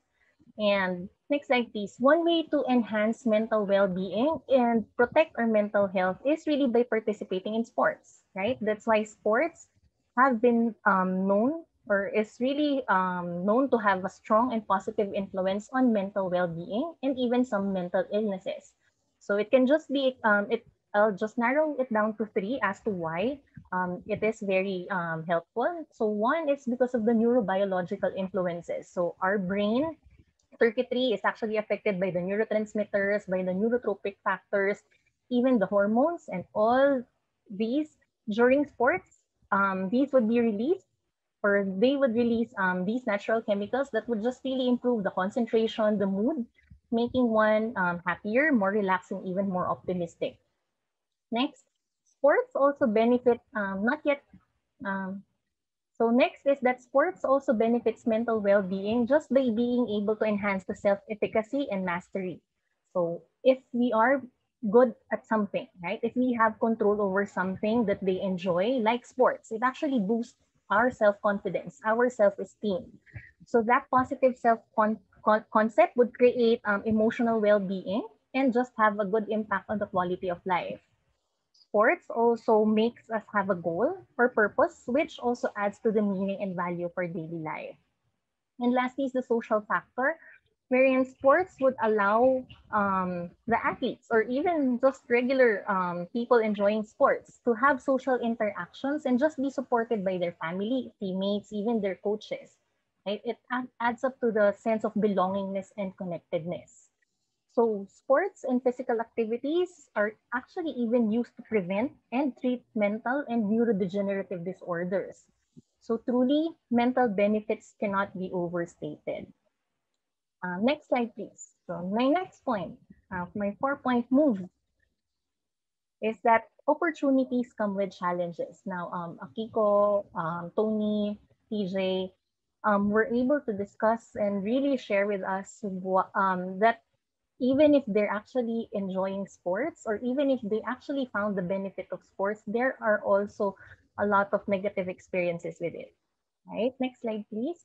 And next slide, please. One way to enhance mental well-being and protect our mental health is really by participating in sports, right? That's why sports have been known, or is really known to have a strong and positive influence on mental well-being and even some mental illnesses. So it can just be, I'll just narrow it down to 3 as to why it is very helpful. So one is because of the neurobiological influences. So our brain circuitry is actually affected by the neurotransmitters, by the neurotropic factors, even the hormones, and all these during sports. These would be released, or they would release these natural chemicals that would just really improve the concentration, the mood, making one happier, more relaxing, even more optimistic. Next, sports also benefit not yet. So next is that sports also benefits mental well-being just by being able to enhance the self-efficacy and mastery. So if we are good at something, right? If we have control over something that they enjoy, like sports, it actually boosts our self-confidence, our self-esteem. So that positive self-concept would create emotional well-being and just have a good impact on the quality of life. Sports also makes us have a goal or purpose, which also adds to the meaning and value for daily life. And lastly is the social factor, wherein sports would allow the athletes or even just regular people enjoying sports to have social interactions and just be supported by their family, teammates, even their coaches. Right? It adds up to the sense of belongingness and connectedness. So sports and physical activities are actually even used to prevent and treat mental and neurodegenerative disorders. So truly, mental benefits cannot be overstated. Next slide, please. So my next point, my 4-point move is that opportunities come with challenges. Now, Akiko, Tony, TJ, were able to discuss and really share with us that even if they're actually enjoying sports, or even if they actually found the benefit of sports, there are also a lot of negative experiences with it. Right? Next slide, please.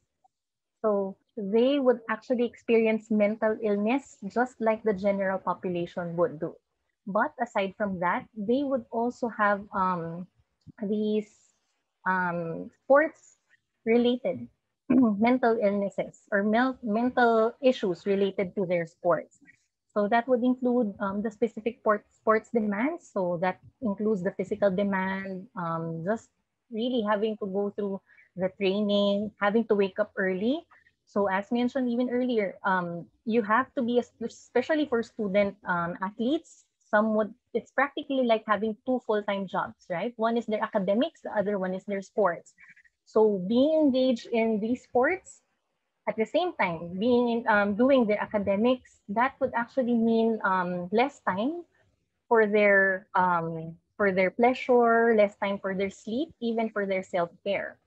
So they would actually experience mental illness just like the general population would do. But aside from that, they would also have these sports related mental illnesses or mental issues related to their sports. So that would include the specific sports demands. So that includes the physical demand, just really having to go through the training, having to wake up early. So as mentioned even earlier, you have to be, especially for student athletes, it's practically like having two full-time jobs, right? One is their academics, the other one is their sports. So being engaged in these sports at the same time doing their academics, that would actually mean less time for their pleasure, less time for their sleep, even for their self-care.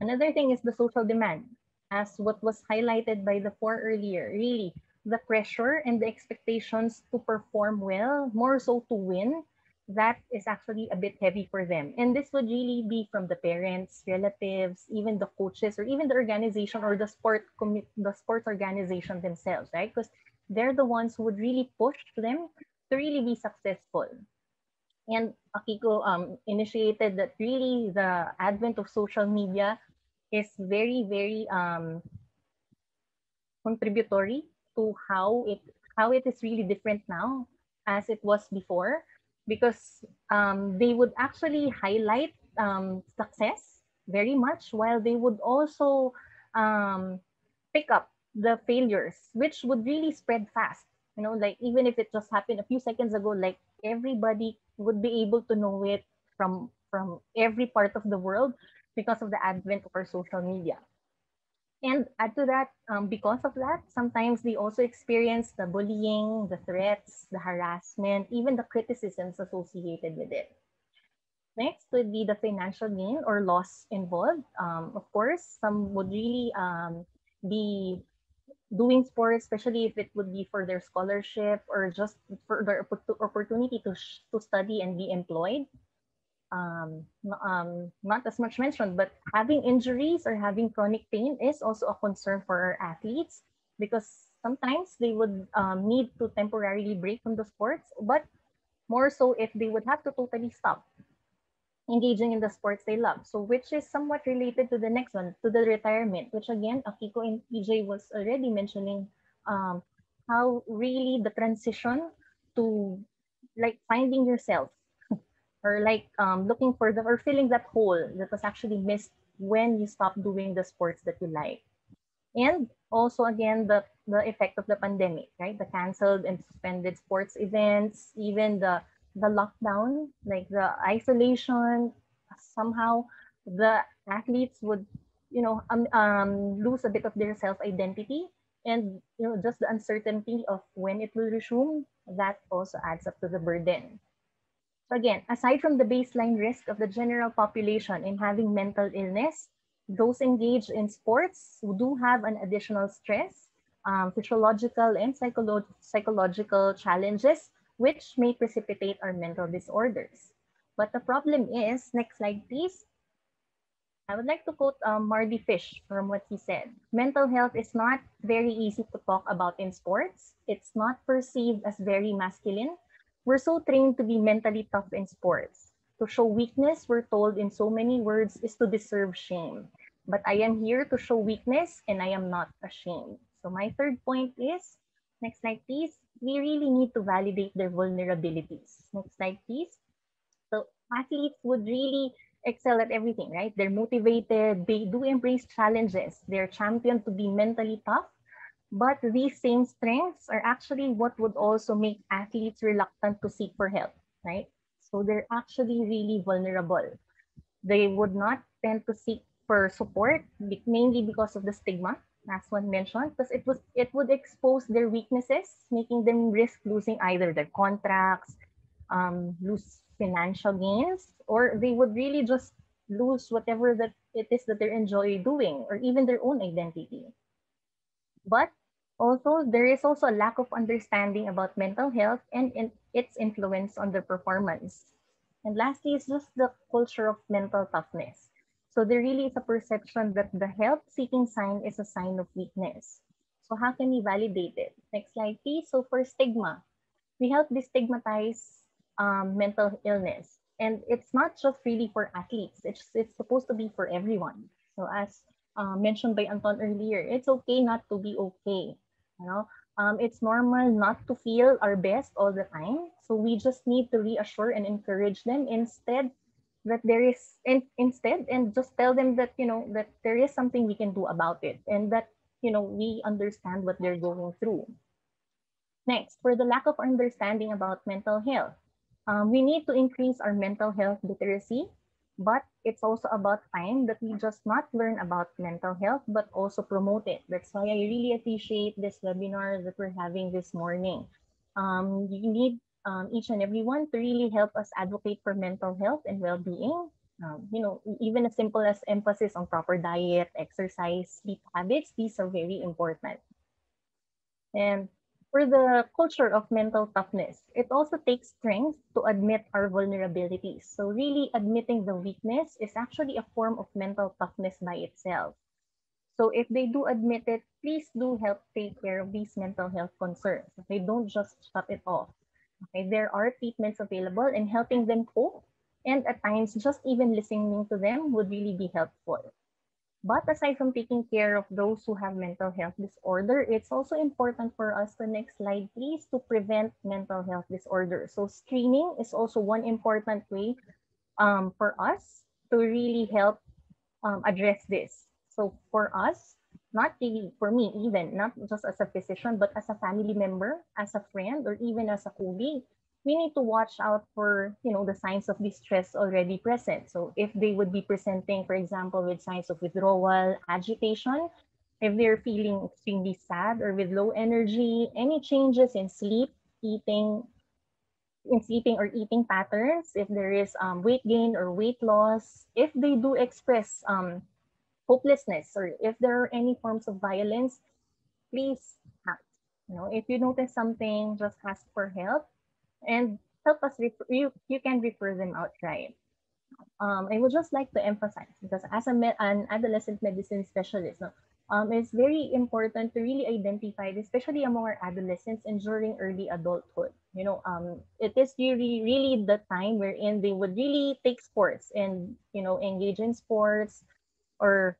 Another thing is the social demand, as what was highlighted by the four earlier. Really, the pressure and the expectations to perform well, more so to win, that is actually a bit heavy for them. And this would really be from the parents, relatives, even the coaches, or even the organization or the sports organization themselves, right? Because they're the ones who would really push them to really be successful. And Akiko initiated that really the advent of social media is very, very contributory to how it is really different now as it was before, because they would actually highlight success very much, while they would also pick up the failures, which would really spread fast. You know, like even if it just happened a few seconds ago, like everybody would be able to know it from every part of the world because of the advent of our social media. And add to that, because of that, sometimes they also experience the bullying, the threats, the harassment, even the criticisms associated with it. Next would be the financial gain or loss involved. Of course, some would really be doing sports, especially if it would be for their scholarship or just for their opportunity to study and be employed. Not as much mentioned, but having injuries or having chronic pain is also a concern for our athletes, because sometimes they would need to temporarily break from the sports, but more so if they would have to totally stop engaging in the sports they love. So which is somewhat related to the next one, to the retirement, which again, Akiko and PJ was already mentioning how really the transition to like finding yourself or like looking for or filling that hole that was actually missed when you stop doing the sports that you like. And also again, the effect of the pandemic, right? The canceled and suspended sports events, even the lockdown, like the isolation, somehow the athletes would, lose a bit of their self-identity, and just the uncertainty of when it will resume, that also adds up to the burden. So again, aside from the baseline risk of the general population in having mental illness, those engaged in sports who do have an additional stress, physiological and psychological challenges, which may precipitate our mental disorders. But the problem is, next slide please. I would like to quote Marty Fish from what he said. Mental health is not very easy to talk about in sports. It's not perceived as very masculine. We're so trained to be mentally tough in sports. To show weakness, we're told in so many words, is to deserve shame. But I am here to show weakness and I am not ashamed. So my third point is, next slide please, we really need to validate their vulnerabilities. Next slide please. So athletes would really excel at everything, right? They're motivated, they do embrace challenges, they're championed to be mentally tough. But these same strengths are actually what would also make athletes reluctant to seek for help, right? So they're actually really vulnerable. They would not tend to seek for support, mainly because of the stigma, as one mentioned, because it would expose their weaknesses, making them risk losing either their contracts, lose financial gains, or they would really just lose whatever that it is that they enjoy doing, or even their own identity. But also, there is also a lack of understanding about mental health and its influence on their performance. And lastly, is just the culture of mental toughness. So there really is a perception that the help-seeking sign is a sign of weakness. So how can we validate it? Next slide, please. So for stigma, we help destigmatize mental illness. And it's not just really for athletes. It's supposed to be for everyone. So as mentioned by Anton earlier, it's okay not to be okay. It's normal not to feel our best all the time. So we just need to reassure and encourage them instead and just tell them that that there is something we can do about it, and that we understand what they're going through. Next, for the lack of understanding about mental health, we need to increase our mental health literacy, but it's also about time that we just not learn about mental health, but also promote it. That's why I really appreciate this webinar that we're having this morning. You need each and everyone to really help us advocate for mental health and well-being. Even as simple as emphasis on proper diet, exercise, sleep habits, these are very important. And for the culture of mental toughness, it also takes strength to admit our vulnerabilities. So really admitting the weakness is actually a form of mental toughness by itself. So if they do admit it, please do help take care of these mental health concerns. Okay, don't just shut it off. Okay, there are treatments available and helping them cope. And at times, just even listening to them would really be helpful. But aside from taking care of those who have mental health disorder, it's also important for us, the next slide please, to prevent mental health disorder. So screening is also one important way for us to really help address this. So for us, not really for me even, not just as a physician, but as a family member, as a friend, or even as a colleague, we need to watch out for, the signs of distress already present. So if they would be presenting, for example, with signs of withdrawal, agitation, if they're feeling extremely sad or with low energy, any changes in eating, sleeping or eating patterns, if there is weight gain or weight loss, if they do express hopelessness, or if there are any forms of violence, please act. If you notice something, just ask for help and help us. You can refer them outright. I would just like to emphasize, because as an adolescent medicine specialist, no, it's very important to really identify, especially among our adolescents and during early adulthood. It is really the time wherein they would really take sports and engage in sports, or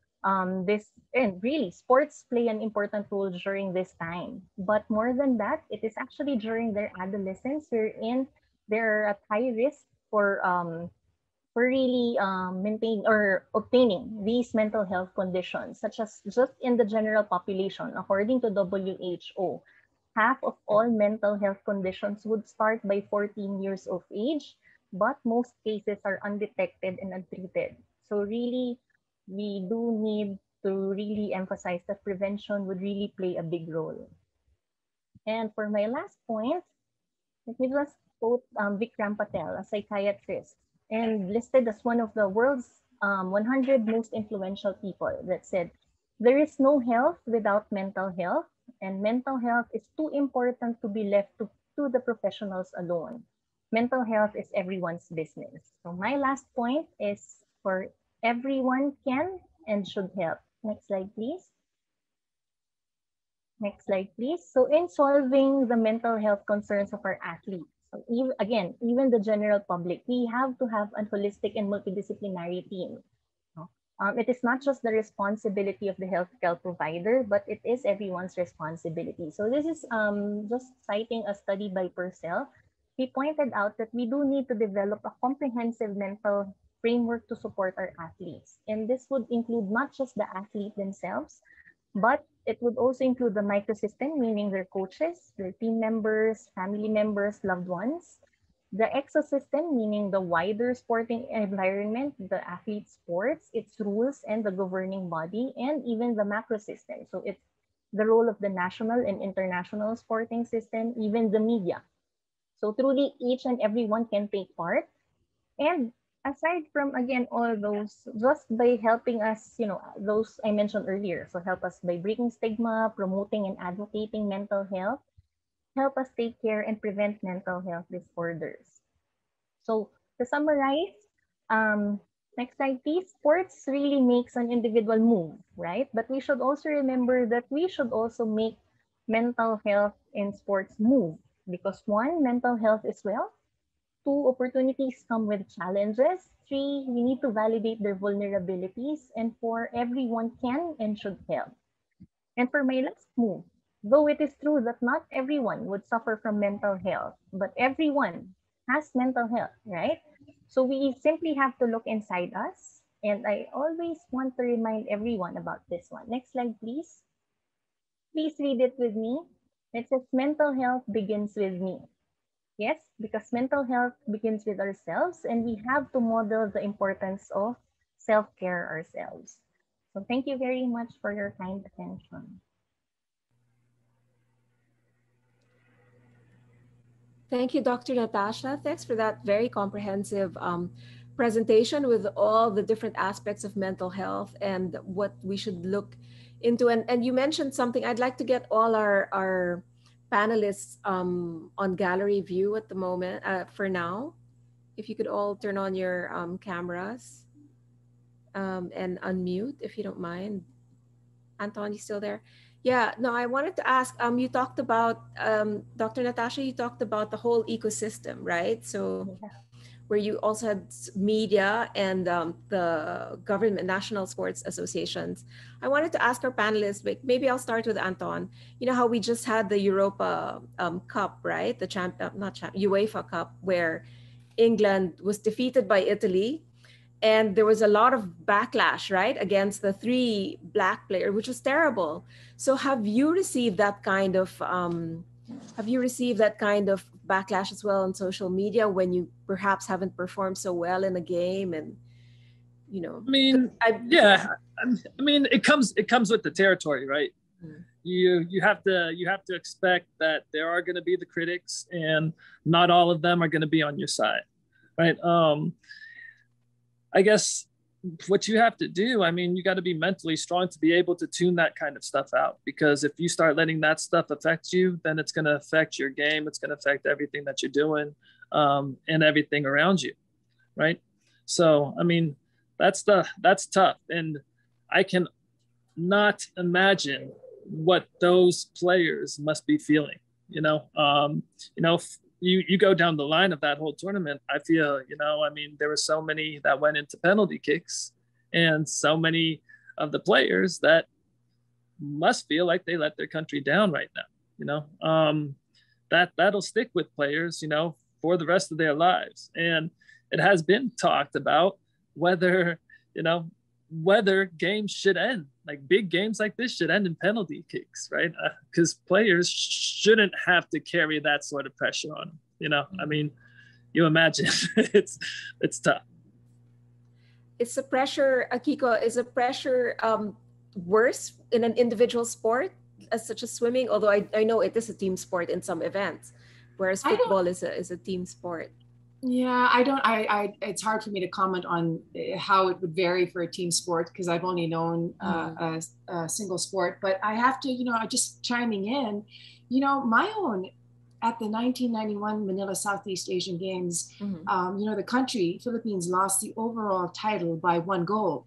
this, and really sports play an important role during this time. But more than that, it is actually during their adolescence wherein they're at high risk for really maintaining or obtaining these mental health conditions, such as, just in the general population, according to WHO, half of all mental health conditions would start by 14 years of age, but most cases are undetected and untreated. So really, we do need to really emphasize that prevention would really play a big role. And for my last point, let me just quote Vikram Patel, a psychiatrist, and listed as one of the world's 100 most influential people, that said, "There is no health without mental health, and mental health is too important to be left to the professionals alone. Mental health is everyone's business." So my last point is for everyone can and should help. Next slide, please. Next slide, please. So in solving the mental health concerns of our athletes, so even the general public, we have to have a holistic and multidisciplinary team. It is not just the responsibility of the healthcare provider, but it is everyone's responsibility. So this is just citing a study by Purcell. He pointed out that we do need to develop a comprehensive mental framework to support our athletes. And this would include not just the athlete themselves, but it would also include the microsystem, meaning their coaches, their team members, family members, loved ones. The exosystem, meaning the wider sporting environment, the athlete sports, its rules, and the governing body, and even the macrosystem. So it's the role of the national and international sporting system, even the media. So truly, each and everyone can take part. And aside from, again, all those, just by helping us, those I mentioned earlier, so help us by breaking stigma, promoting and advocating mental health, help us take care and prevent mental health disorders. So to summarize, next slide please, sports really makes an individual move, right? But we should also remember that we should also make mental health in sports move, because one, mental health is wealth. Two, opportunities come with challenges. Three, we need to validate their vulnerabilities. And four, everyone can and should help. And for my last move, though it is true that not everyone would suffer from mental health, but everyone has mental health, right? So we simply have to look inside us. And I always want to remind everyone about this one. Next slide, please. Please read it with me. It says mental health begins with me. Yes, because mental health begins with ourselves, and we have to model the importance of self-care ourselves. So thank you very much for your kind attention. Thank you, Dr. Natasha. Thanks for that very comprehensive presentation with all the different aspects of mental health and what we should look into. And you mentioned something. I'd like to get all our panelists on gallery view at the moment, for now. If you could all turn on your cameras and unmute, if you don't mind. Anton, you still there? Yeah, no, I wanted to ask, you talked about, Dr. Natasha, you talked about the whole ecosystem, right? So where you also had media and the government, national sports associations. I wanted to ask our panelists, maybe I'll start with Anton. You know how we just had the Europa Cup, right? The UEFA Cup, where England was defeated by Italy, and there was a lot of backlash, right, against the three black players, which was terrible. So have you received that kind of backlash as well on social media when you perhaps haven't performed so well in a game? And I mean, I mean, it comes with the territory, right? You have to expect that there are going to be the critics, and not all of them are going to be on your side, right? I guess what you have to do, I mean, you got to be mentally strong to be able to tune that kind of stuff out, because if you start letting that stuff affect you, then it's going to affect your game. It's going to affect everything that you're doing, and everything around you, right? So, I mean, that's tough. And I can not imagine what those players must be feeling, you go down the line of that whole tournament. I feel, I mean, there were so many that went into penalty kicks, and so many of the players that must feel like they let their country down right now. That'll stick with players, for the rest of their lives. And it has been talked about whether games should end, like big games like this should end in penalty kicks, right? Because players shouldn't have to carry that sort of pressure on them. I mean, you imagine it's tough. Is the pressure, Akiko, is the pressure worse in an individual sport such as swimming? Although I know it is a team sport in some events, whereas football is a team sport. Yeah, it's hard for me to comment on how it would vary for a team sport, because I've only known a single sport. But I have to, just chiming in, my own, at the 1991 Manila Southeast Asian Games, the country, Philippines, lost the overall title by 1 gold.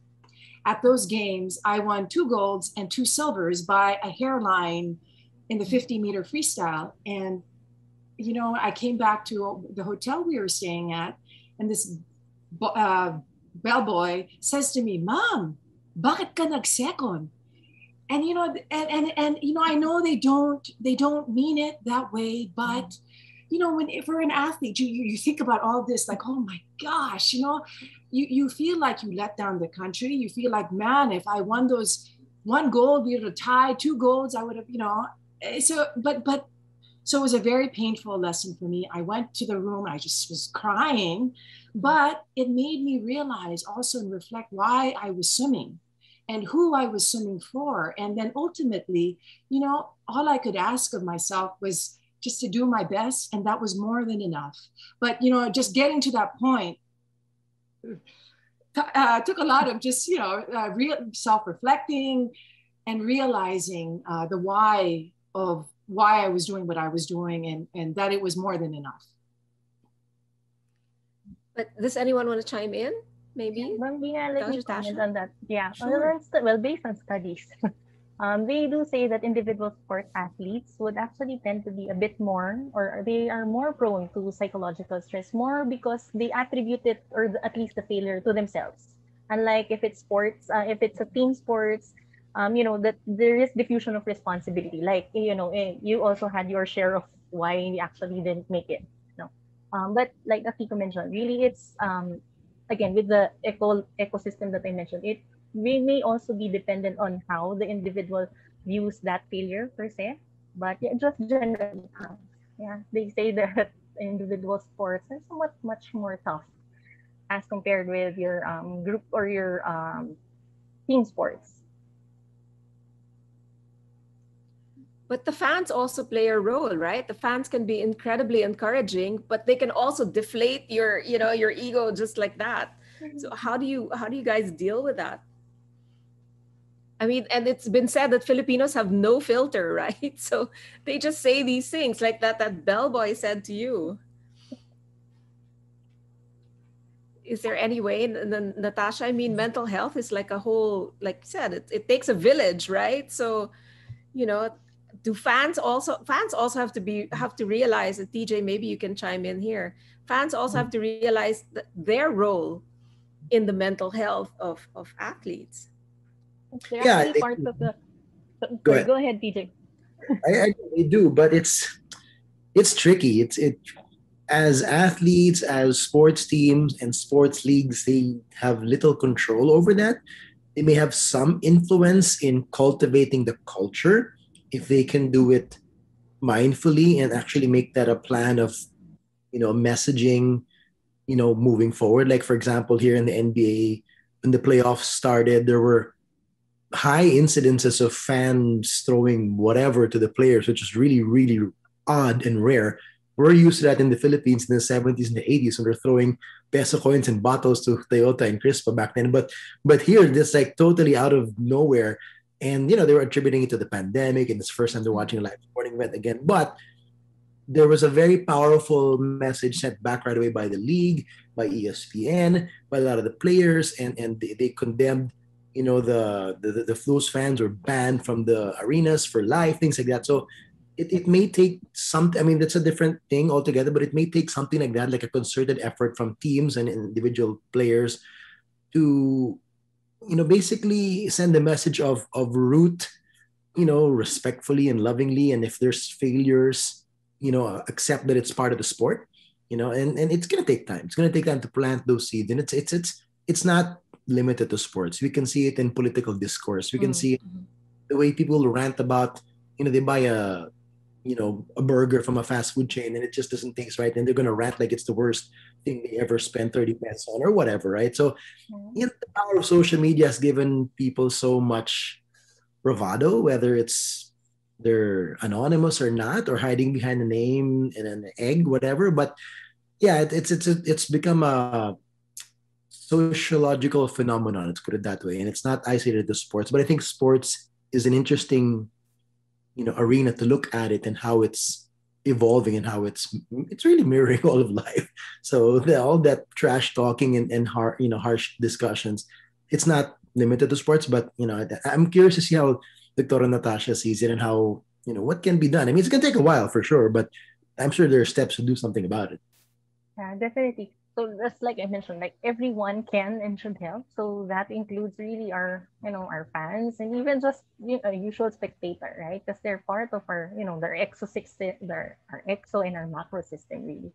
At those games, I won 2 golds and 2 silvers by a hairline in the 50-meter freestyle. And I came back to the hotel we were staying at, and this bellboy says to me, "Mom, bakit ka nag-second?" And I know they don't mean it that way, but if we're an athlete, you think about all this, like, oh my gosh, you feel like you let down the country. You feel like, man, if I won those 1 gold, we would have tied 2 golds, I would have, So it was a very painful lesson for me. I went to the room, I just was crying, but it made me realize also and reflect why I was swimming and who I was swimming for. And then ultimately, all I could ask of myself was just to do my best, and that was more than enough. But, just getting to that point took a lot of just, real self-reflecting and realizing the why of why I was doing what I was doing, and that it was more than enough. But does anyone want to chime in? Maybe? Bambina, let me comment on that. Yeah, sure. Well, based on studies, they do say that individual sport athletes would actually tend to be a bit more, or they are more prone to psychological stress, more because they attribute it, or at least the failure, to themselves. Unlike if it's sports, if it's a team sports, that there is diffusion of responsibility. Like, you also had your share of why you actually didn't make it. But like Akiko mentioned, really it's, again, with the ecosystem that I mentioned, it may also be dependent on how the individual views that failure per se. But yeah, just generally, yeah, they say that individual sports are somewhat much more tough as compared with your group or your team sports. But the fans also play a role, right? The fans can be incredibly encouraging, but they can also deflate your, your ego just like that. So how do you guys deal with that? I mean, and it's been said that Filipinos have no filter, right? So they just say these things like that bellboy said to you. Is there any way, and then Natasha, I mean, mental health is like a whole, like you said, it takes a village, right? So, you know, do fans also have to realize that, TJ, maybe you can chime in here. Fans also have to realize that their role in the mental health of athletes. They're Yeah, actually part of the. Go Sorry, ahead. go ahead, TJ. I do, but it's tricky. As athletes, as sports teams and sports leagues, they have little control over that. They may have some influence in cultivating the culture if they can do it mindfully and actually make that a plan of, messaging, moving forward. Like, for example, here in the NBA, when the playoffs started, there were high incidences of fans throwing whatever to the players, which is really, really odd and rare. We're used to that in the Philippines in the 70s and the 80s when they're throwing peso coins and bottles to Toyota and Crispa back then. But here, this like totally out of nowhere. And they were attributing it to the pandemic, and it's the first time they're watching a live sporting event again. But there was a very powerful message sent back right away by the league, by ESPN, by a lot of the players, and they condemned, those fans were banned from the arenas for life, things like that. So it may take something. I mean, that's a different thing altogether, but it may take something like that, like a concerted effort from teams and individual players to, basically send a message of root, respectfully and lovingly. And if there's failures, accept that it's part of the sport, and it's gonna take time. It's gonna take time to plant those seeds, and it's not limited to sports. We can see it in political discourse. We can see the way people rant about, they buy a burger from a fast food chain and it just doesn't taste right, and they're gonna rant like it's the worst thing they ever spent 30 pesos on or whatever, right? So, the power of social media has given people so much bravado, whether it's they're anonymous or not, or hiding behind a name and an egg, whatever. But yeah, it's become a sociological phenomenon. Let's put it that way, and it's not isolated to sports. But I think sports is an interesting, arena to look at it and how it's evolving and how it's really mirroring all of life. So all that trash talking and harsh discussions, it's not limited to sports. But I'm curious to see how Dr. Natasha sees it and how, what can be done. I mean, it's gonna take a while for sure, but I'm sure there are steps to do something about it. Yeah, definitely. So just like I mentioned, like everyone can and should help. So that includes really our, our fans and even just a usual spectator, right? Because they're part of our, their exo system, our exo and our macro system, really.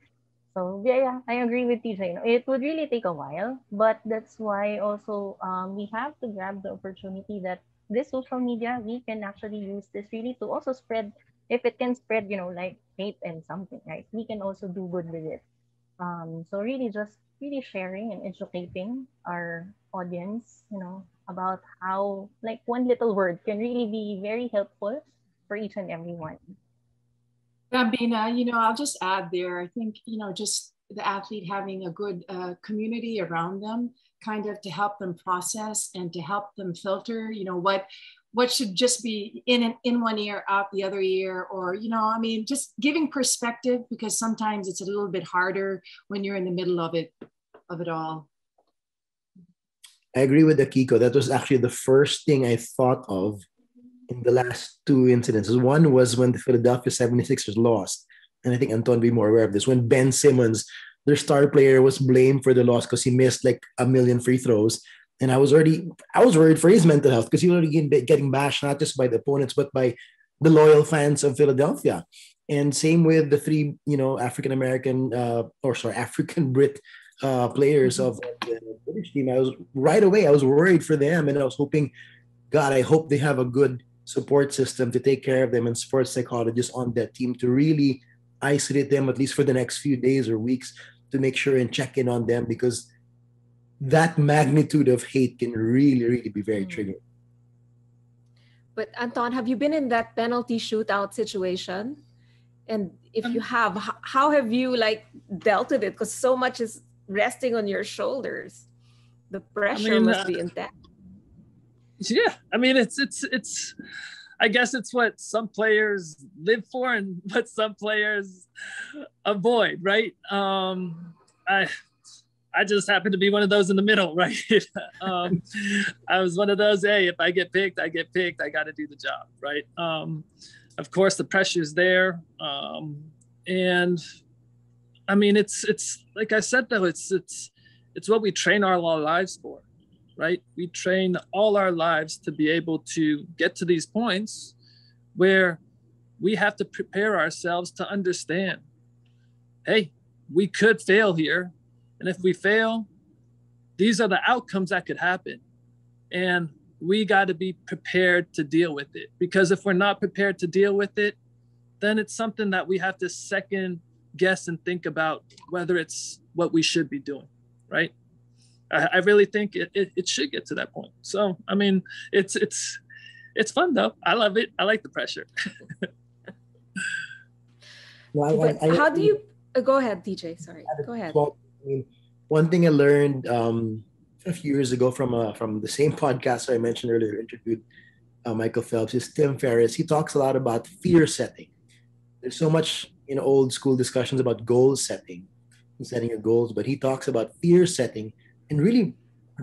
So yeah, I agree with TJ. It would really take a while, but that's why also we have to grab the opportunity that this social media, we can actually use this really to also spread. If it can spread, like hate and something, right? We can also do good with it. So really just really sharing and educating our audience, about how like one little word can really be very helpful for each and every one. Bambina, I'll just add there. I think, just the athlete having a good community around them, kind of to help them process and to help them filter, what should just be in one ear, out the other ear, or, just giving perspective, because sometimes it's a little bit harder when you're in the middle of it all. I agree with Akiko. That was actually the first thing I thought of in the last two incidences. One was when the Philadelphia 76ers lost. And I think Anton will be more aware of this. When Ben Simmons, their star player, was blamed for the loss because he missed like a million free throws. And I was worried for his mental health because he was already getting bashed, not just by the opponents, but by the loyal fans of Philadelphia. And same with the three, African-American, African-Brit players of the British team. I was worried for them, and I was hoping, God, I hope they have a good support system to take care of them and sports psychologists on that team to really isolate them, at least for the next few days or weeks, to make sure and check in on them, because that magnitude of hate can really, really be very triggering. But Anton, have you been in that penalty shootout situation? And if you have, how have you like dealt with it? Because so much is resting on your shoulders. The pressure must be intense. Yeah, I mean, it's. I guess it's what some players live for and what some players avoid, right? I just happen to be one of those in the middle, right? I was one of those, hey, if I get picked, I get picked. I got to do the job, right? Of course, the pressure's there. And I mean, it's like I said, though, it's what we train our lives for, right? We train all our lives to be able to get to these points where we have to prepare ourselves to understand, hey, we could fail here. And if we fail, these are the outcomes that could happen. And we got to be prepared to deal with it. Because if we're not prepared to deal with it, then it's something that we have to second guess and think about whether it's what we should be doing, right? I really think it should get to that point. So, I mean, it's fun though. I love it. I like the pressure. Well, how do you, go ahead, DJ, sorry, go ahead. Well, I mean, one thing I learned a few years ago from the same podcast I mentioned earlier, interviewed Michael Phelps, is Tim Ferriss. He talks a lot about fear setting. There's so much old school discussions about goal setting and setting your goals, but he talks about fear setting and really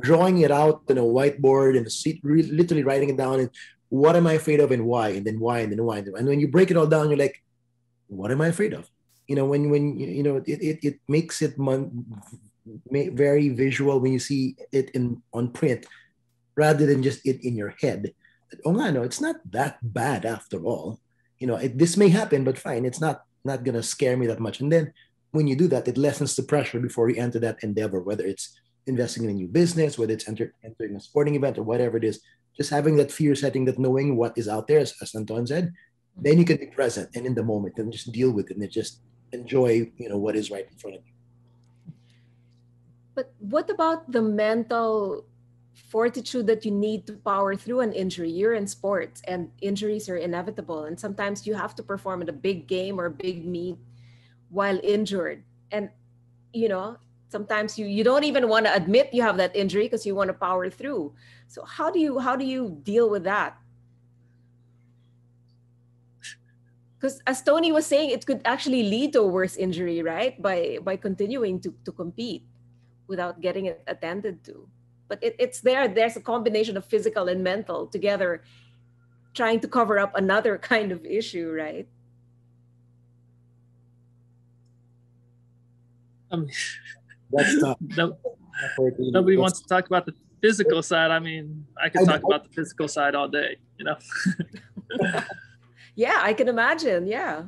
drawing it out on a whiteboard and a seat, literally writing it down and what am I afraid of and why, and then why, and then why. And when you break it all down, you're like, what am I afraid of? When it makes it very visual when you see it on print, rather than just it in your head. Oh no, it's not that bad after all. This may happen, but fine. It's not gonna scare me that much. And then when you do that, it lessens the pressure before you enter that endeavor, whether it's investing in a new business, whether it's entering a sporting event or whatever it is. Just having that fear setting, that knowing what is out there, as Anton said, then you can be present and in the moment and just deal with it and just enjoy, what is right in front of you. But what about the mental fortitude that you need to power through an injury? You're in sports and injuries are inevitable. And sometimes you have to perform at a big game or a big meet while injured. And, sometimes you don't even want to admit you have that injury because you want to power through. So how do you deal with that? Because as Tony was saying, it could actually lead to a worse injury, right? By continuing to compete without getting it attended to. But it's there's a combination of physical and mental together trying to cover up another kind of issue, right? That's tough. Nobody wants to talk about the physical side. I mean, I could talk about the physical side all day, Yeah, I can imagine. Yeah.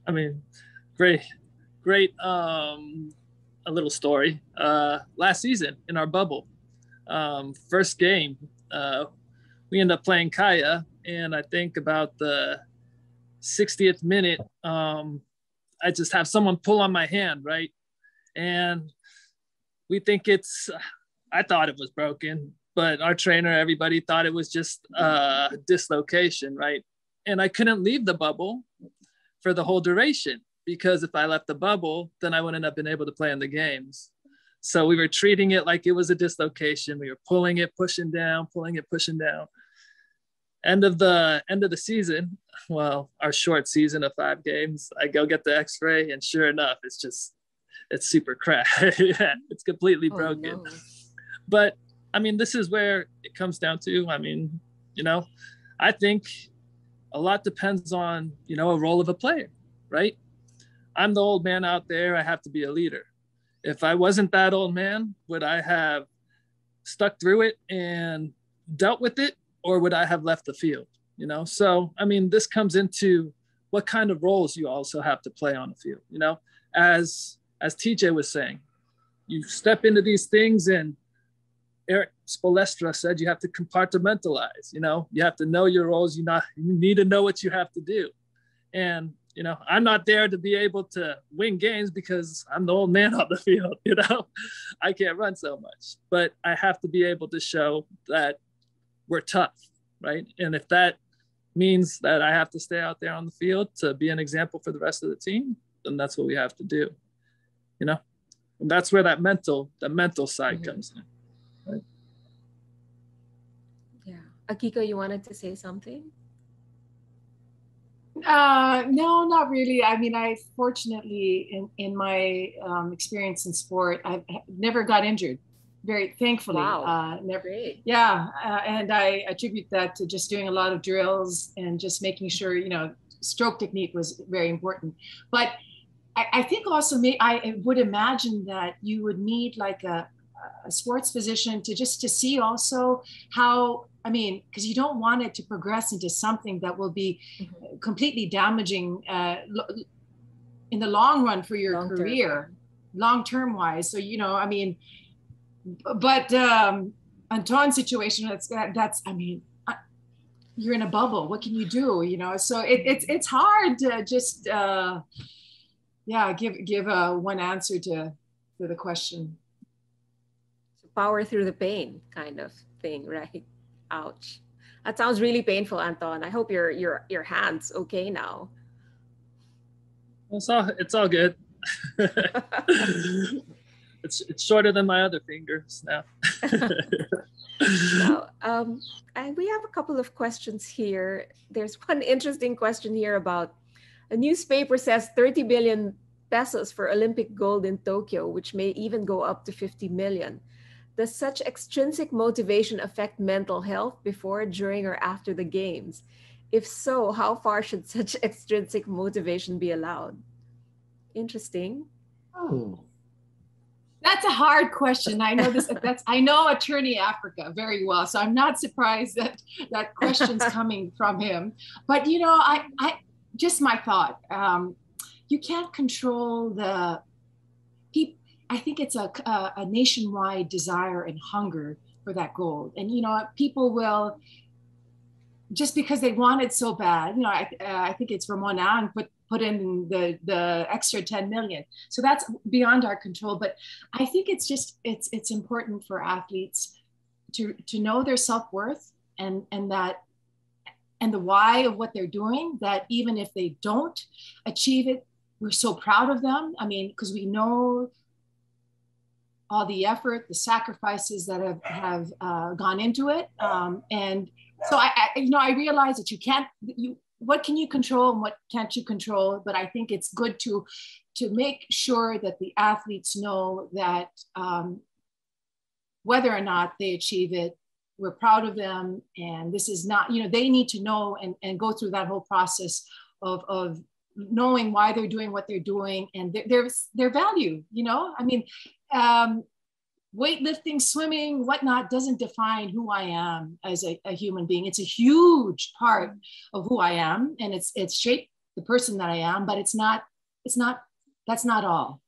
I mean, great. A little story. Last season in our bubble, first game, we ended up playing Kaya, and I think about the 60th minute, I just have someone pull on my hand, right? And we think I thought it was broken, but our trainer, everybody thought it was just a dislocation, right? And I couldn't leave the bubble for the whole duration, because if I left the bubble, then I wouldn't have been able to play in the games. So we were treating it like it was a dislocation. We were pulling it, pushing down, pulling it, pushing down. End of the season, well, our short season of 5 games, I go get the x-ray, and sure enough, it's super cracked. It's completely broken. No. But I mean, this is where it comes down to, I mean, I think a lot depends on, a role of a player, right? I'm the old man out there. I have to be a leader. If I wasn't that old man, would I have stuck through it and dealt with it, or would I have left the field? So, I mean, this comes into what kind of roles you also have to play on the field. As TJ was saying, you step into these things, and Spolestra said, you have to compartmentalize. You have to know your roles. You need to know what you have to do. And I'm not there to be able to win games because I'm the old man on the field. I can't run so much, but I have to be able to show that we're tough, right? And if that means that I have to stay out there on the field to be an example for the rest of the team, then that's what we have to do. And that's where the mental side comes in. Right? Yeah. Akiko, you wanted to say something? No, not really. I mean, I fortunately, in my experience in sport, I've never got injured. Very thankfully. Wow. Never. Great. Yeah, and I attribute that to just doing a lot of drills and just making sure, stroke technique was very important. But I think also I would imagine that you would need like a sports physician to see also how, because you don't want it to progress into something that will be completely damaging in the long run for your career, long-term wise. So, but Anton's situation, you're in a bubble. What can you do? So it's hard to just, give one answer to the question. So power through the pain kind of thing, right? Ouch. That sounds really painful, Anton. I hope your hand's okay now. It's all good. It's shorter than my other fingers now. Now, and we have a couple of questions here. There's one interesting question here about a newspaper says 30 billion pesos for Olympic gold in Tokyo, which may even go up to 50 million. Does such extrinsic motivation affect mental health before, during, or after the games? If so, how far should such extrinsic motivation be allowed? Interesting. Oh, that's a hard question. I know this. I know Attorney Africa very well, so I'm not surprised that question's coming from him. But I just my thought. You can't control the people. I think it's a nationwide desire and hunger for that gold, and people will, just because they want it so bad. I think it's Ramon Ang put in the extra 10 million. So that's beyond our control. But I think it's important for athletes to know their self-worth and the why of what they're doing, that even if they don't achieve it, we're so proud of them. Because we know all the effort, the sacrifices that have gone into it. And so I realize that what can you control and what can't you control? But I think it's good to make sure that the athletes know that whether or not they achieve it, we're proud of them. And this is not, they need to know and go through that whole process of knowing why they're doing what they're doing and their value, weightlifting, swimming, whatnot doesn't define who I am as a human being. It's a huge part of who I am, and it's shaped the person that I am, but that's not all.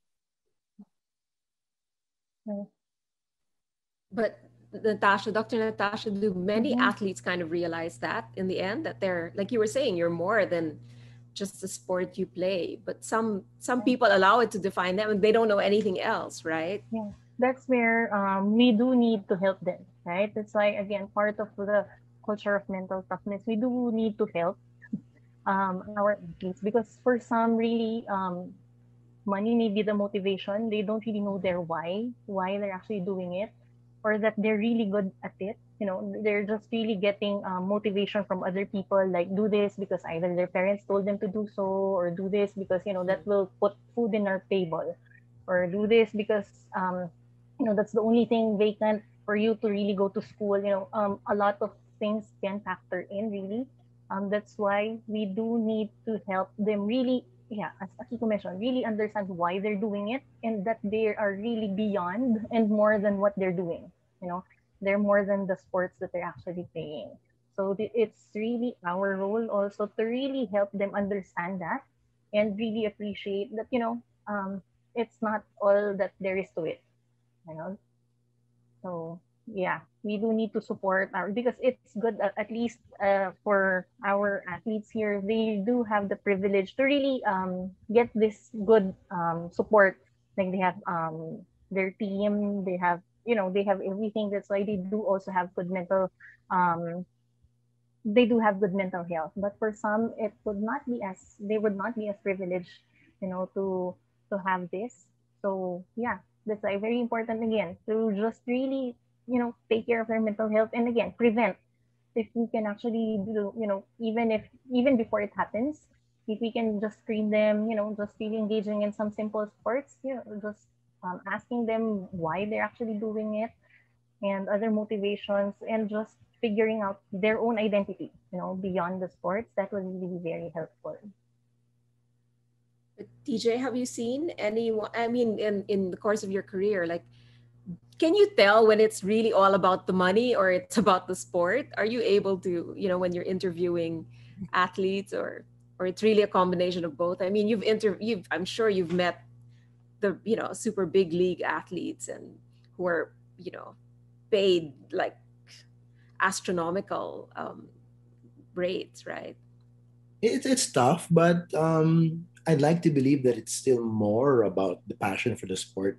But Dr. Natasha, do many athletes kind of realize that in the end, that they're, like you were saying, you're more than just the sport you play, but some people allow it to define them and they don't know anything else, right? Yeah. That's where we do need to help them, right? That's why, again, part of the culture of mental toughness, we do need to help our athletes, because for some, really, money may be the motivation. They don't really know their why they're actually doing it, or that they're really good at it. They're just really getting motivation from other people, like do this because either their parents told them to do so, or do this because, that will put food in our table, or do this because, that's the only thing vacant for you to really go to school. A lot of things can factor in, really. That's why we do need to help them really, as Akiko mentioned, really understand why they're doing it, and that they are really beyond and more than what they're doing. They're more than the sports that they're actually playing. So it's really our role also to really help them understand that and really appreciate that, it's not all that there is to it. So yeah, we do need to support our, because it's good, at least for our athletes here, they do have the privilege to really get this good support. Like they have their team, they have, they have everything. That's why they do also have good mental um they do have good mental health. But for some, it would not be as they would not be as privileged, to have this. So yeah, that's why very important again to just really, take care of their mental health, and again prevent. If we can actually do, even before it happens, if we can just screen them, just really engaging in some simple sports, just asking them why they're actually doing it, and other motivations, and just figuring out their own identity, beyond the sports, that would really be very helpful. But TJ, have you seen anyone? I mean, in the course of your career, like, can you tell when it's really all about the money or it's about the sport? Are you able to, when you're interviewing athletes, or it's really a combination of both? I mean, you've I'm sure you've met the, super big league athletes and who are, paid like astronomical rates, right? It's tough, but I'd like to believe that it's still more about the passion for the sport,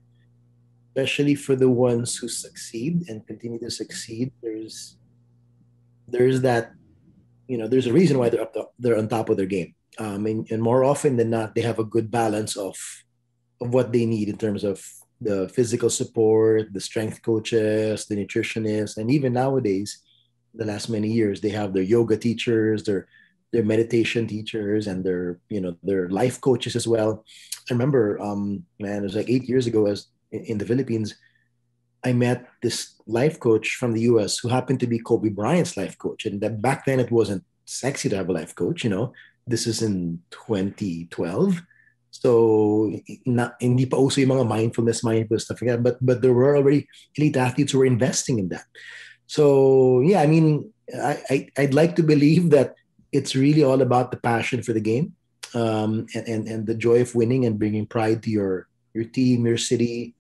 especially for the ones who succeed and continue to succeed. There's that, there's a reason why they're on top of their game. And more often than not, they have a good balance of what they need in terms of the physical support, the strength coaches, the nutritionists, and even nowadays, the last many years, they have their yoga teachers, their meditation teachers, and their life coaches as well. I remember, man, it was like 8 years ago, as in the Philippines, I met this life coach from the US who happened to be Kobe Bryant's life coach. And that back then it wasn't sexy to have a life coach. This is in 2012. So hindi pa uso yung mga mindful stuff like that. But there were already elite athletes who were investing in that. So yeah, I mean, I'd like to believe that it's really all about the passion for the game, and the joy of winning and bringing pride to your team, your city,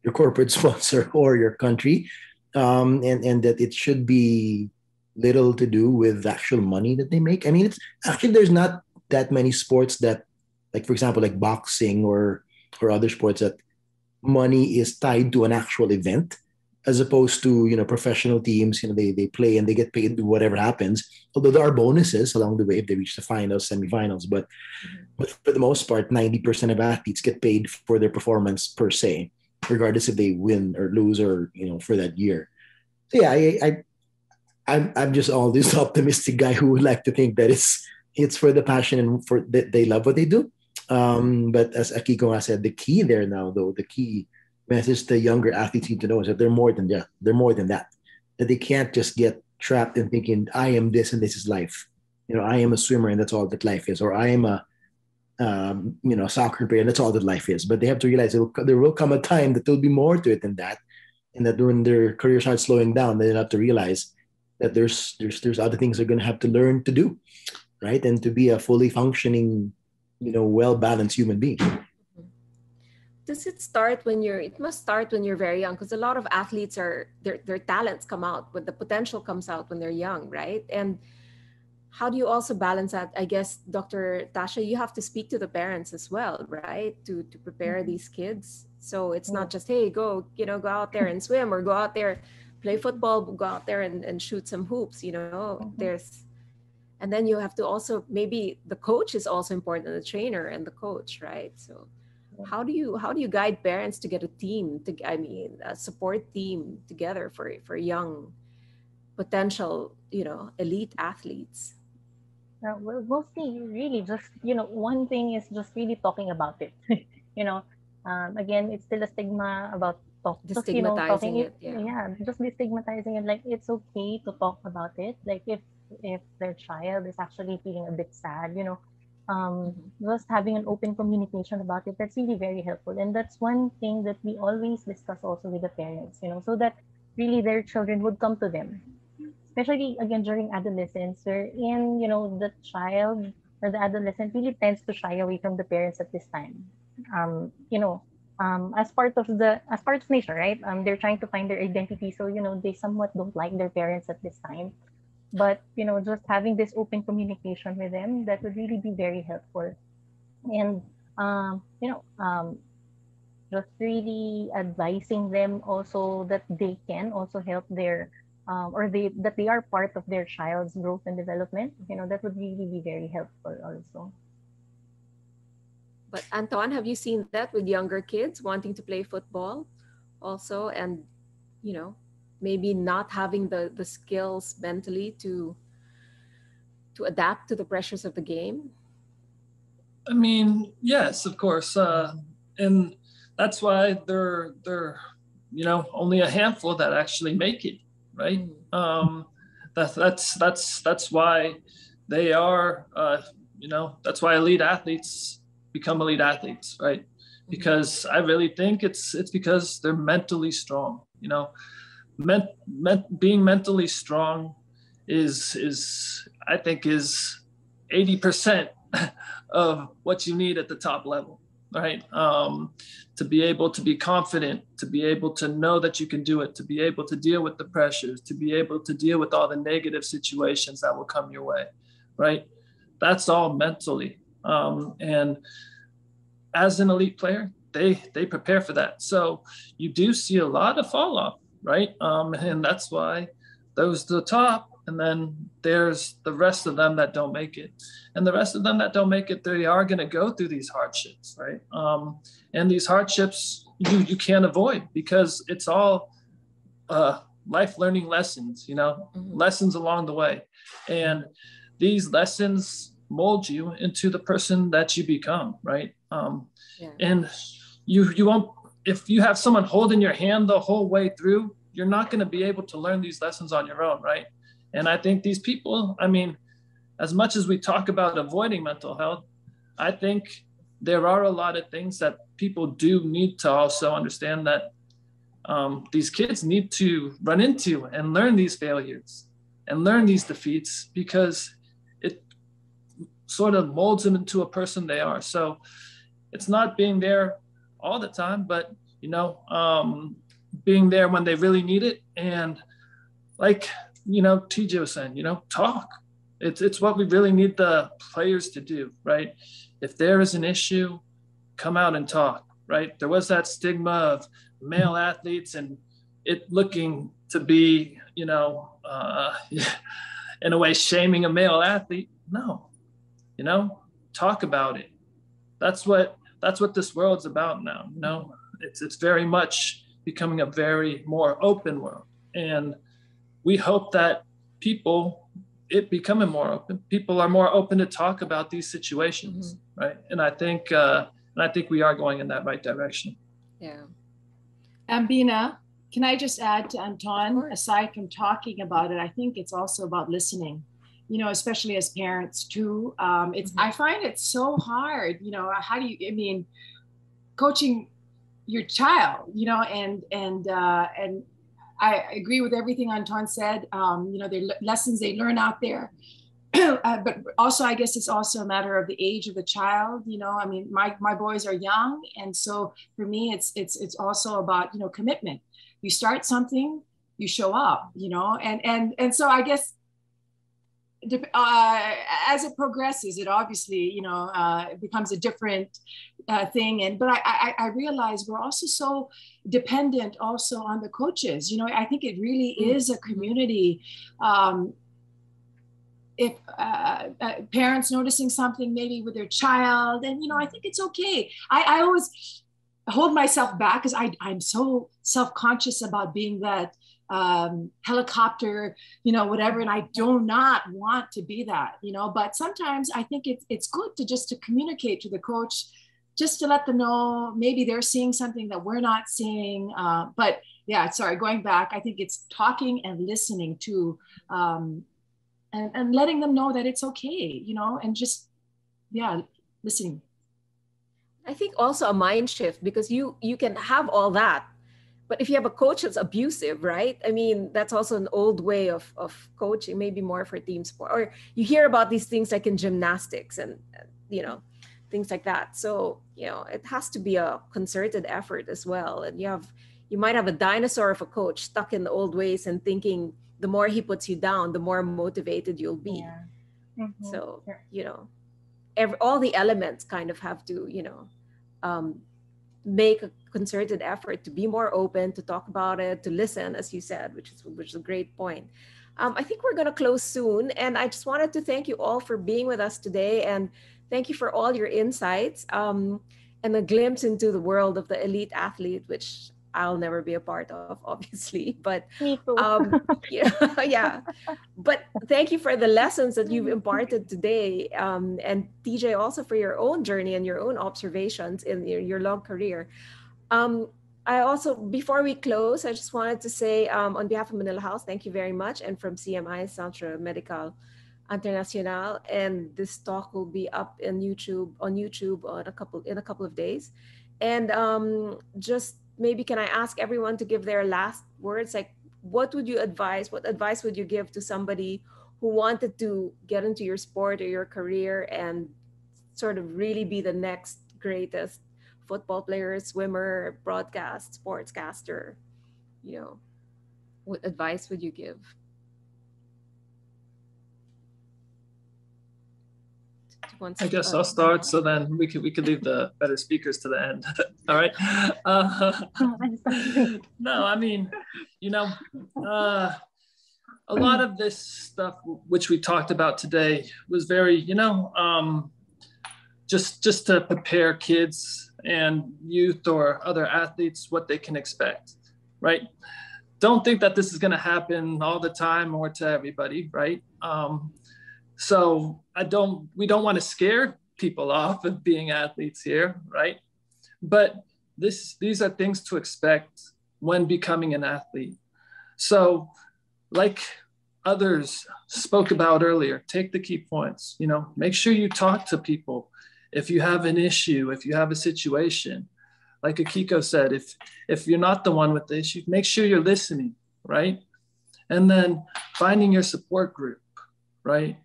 your corporate sponsor, or your country, and that it should be little to do with the actual money that they make. I mean, it's actually, there's not that many sports that, like for example, like boxing or other sports, that money is tied to an actual event, as opposed to professional teams. They play and they get paid whatever happens. Although there are bonuses along the way if they reach the finals, semifinals, but for the most part, 90% of athletes get paid for their performance per se, regardless if they win or lose, or for that year. So yeah, I'm just all this optimistic guy who would like to think that it's for the passion and for that they love what they do. But as Akiko has said, the key there now, though, the key message the younger athletes need to know is that they're more than that. They're more than that. That they can't just get trapped in thinking, I am this and this is life. I am a swimmer and that's all that life is, or I am a soccer player and that's all that life is. But they have to realize there will come a time that there'll be more to it than that, and that when their career starts slowing down, they'll have to realize that there's other things they're going to have to learn to do, right, and to be a fully functioning, well balanced human being. Does it start when it must start when you're very young, because a lot of athletes are their talents come out, when the potential comes out when they're young, right? And how do you also balance that? I guess, Dr. Tasha, you have to speak to the parents as well, right, to prepare these kids. So it's not just, hey, go out there and swim, or go out there, play football, go out there and shoot some hoops. There's, and then you have to also, maybe the coach is also important, the trainer and the coach, right? So how do you guide parents to get a support team together for young potential elite athletes? Well, mostly really just, one thing is just really talking about it. you know, Again, it's still a stigma about just, Destigmatizing talking it. it, yeah. Yeah, just destigmatizing it. Like, it's okay to talk about it. Like, if their child is actually feeling a bit sad, just having an open communication about it, that's really very helpful. And that's one thing that we always discuss also with the parents, so that really their children would come to them, especially again during adolescence, wherein the child or the adolescent really tends to shy away from the parents at this time. Um, you know, as part of nature, right? They're trying to find their identity, so they somewhat don't like their parents at this time. But just having this open communication with them, that would really be very helpful. And um, you know, um, just really advising them also that they can also help their or that they are part of their child's growth and development. That would really be very helpful also. But Anton, have you seen that with younger kids wanting to play football also, and maybe not having the skills mentally to adapt to the pressures of the game? I mean, yes, of course, and that's why they're only a handful that actually make it, right? That's why they are that's why elite athletes become elite athletes, right? Because I really think it's because they're mentally strong. Being mentally strong is I think is 80% of what you need at the top level, right? To be able to be confident, to be able to know that you can do it, to be able to deal with the pressures, to be able to deal with all the negative situations that will come your way, right? That's all mentally. And as an elite player, they prepare for that. So you do see a lot of fall off, right? And that's why those to the top, and then there's the rest of them that don't make it. And the rest of them that don't make it, they are going to go through these hardships, right? And these hardships you can't avoid, because it's all life learning lessons, lessons along the way. And these lessons mold you into the person that you become, right? And you won't, if you have someone holding your hand the whole way through, you're not going to be able to learn these lessons on your own, right? And I think these people, I mean, as much as we talk about avoiding mental health, I think there are a lot of things that people do need to also understand, that these kids need to run into and learn these failures and learn these defeats, because it sort of molds them into a person they are. So it's not being there all the time, but being there when they really need it. And like TJ was saying, talk. It's what we really need the players to do, right? If there is an issue, come out and talk, right? There was that stigma of male athletes and it looking to be, in a way shaming a male athlete. No, talk about it. That's what this world's about now. It's very much becoming a very more open world. And we hope that becoming more open. People are more open to talk about these situations, right? And I think we are going in that right direction. Yeah. Bambina, can I just add to Anton? Aside from talking about it, I think it's also about listening. Especially as parents too. I find it so hard. How do you? I mean, coaching your child. And I agree with everything Anton said. There are lessons they learn out there. But also, I guess it's also a matter of the age of the child. I mean, my boys are young. And so for me, it's also about, commitment. You start something, you show up, and so I guess as it progresses, it obviously, it becomes a different thing. But I realize we're also so dependent also on the coaches. I think it really is a community. If parents noticing something maybe with their child, and I think it's okay. I always hold myself back because I'm so self-conscious about being that helicopter, whatever, and I do not want to be that, but sometimes I think it's good to communicate to the coach, just to let them know maybe they're seeing something that we're not seeing. But yeah, sorry, going back, I think it's talking and listening to, and letting them know that it's okay, and just, listening. I think also a mind shift, because you can have all that, but if you have a coach that's abusive, right? I mean, that's also an old way of coaching, maybe more for team sport. Or you hear about these things like in gymnastics, and things like that. So, it has to be a concerted effort as well. And you might have a dinosaur of a coach stuck in the old ways and thinking the more he puts you down, the more motivated you'll be. Yeah. Mm-hmm. So, Sure. all the elements kind of have to, um, make a concerted effort to be more open, to talk about it, to listen, as you said, which is a great point. I think we're going to close soon, and I just wanted to thank you all for being with us today, and thank you for all your insights, and a glimpse into the world of the elite athlete, which I'll never be a part of, obviously. But Me too. yeah. But thank you for the lessons that you've imparted today, and TJ, also for your own journey and your own observations in your long career. Um, I also, before we close, I just wanted to say, on behalf of Manila House, thank you very much, and from CMI, Centre Médicale Internationale. And this talk will be up on YouTube in a couple of days. And just maybe, can I ask everyone to give their last words? Like, what advice would you give to somebody who wanted to get into your sport or your career and sort of really be the next greatest football player, swimmer, broadcast, sportscaster? What advice would you give? I guess I'll start, so then we could leave the better speakers to the end. All right. No, I mean, a lot of this stuff which we talked about today was very, just to prepare kids and youth or other athletes what they can expect, right? Don't think that this is going to happen all the time or to everybody, right? So we don't want to scare people off of being athletes here, right? But these are things to expect when becoming an athlete. So like others spoke about earlier, take the key points, make sure you talk to people. If you have an issue, if you have a situation, like Akiko said, if you're not the one with the issue, make sure you're listening, right? And then finding your support group, right?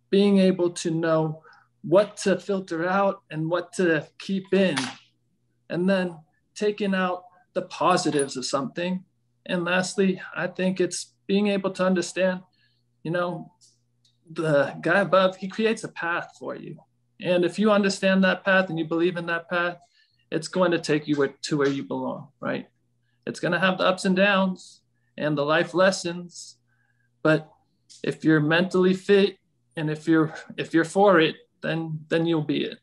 Being able to know what to filter out and what to keep in, and then taking out the positives of something. And lastly, I think it's being able to understand, the guy above, he creates a path for you. And if you understand that path and you believe in that path, it's going to take you to where you belong, right? It's going to have the ups and downs and the life lessons, but if you're mentally fit and if you're for it, then you'll be it,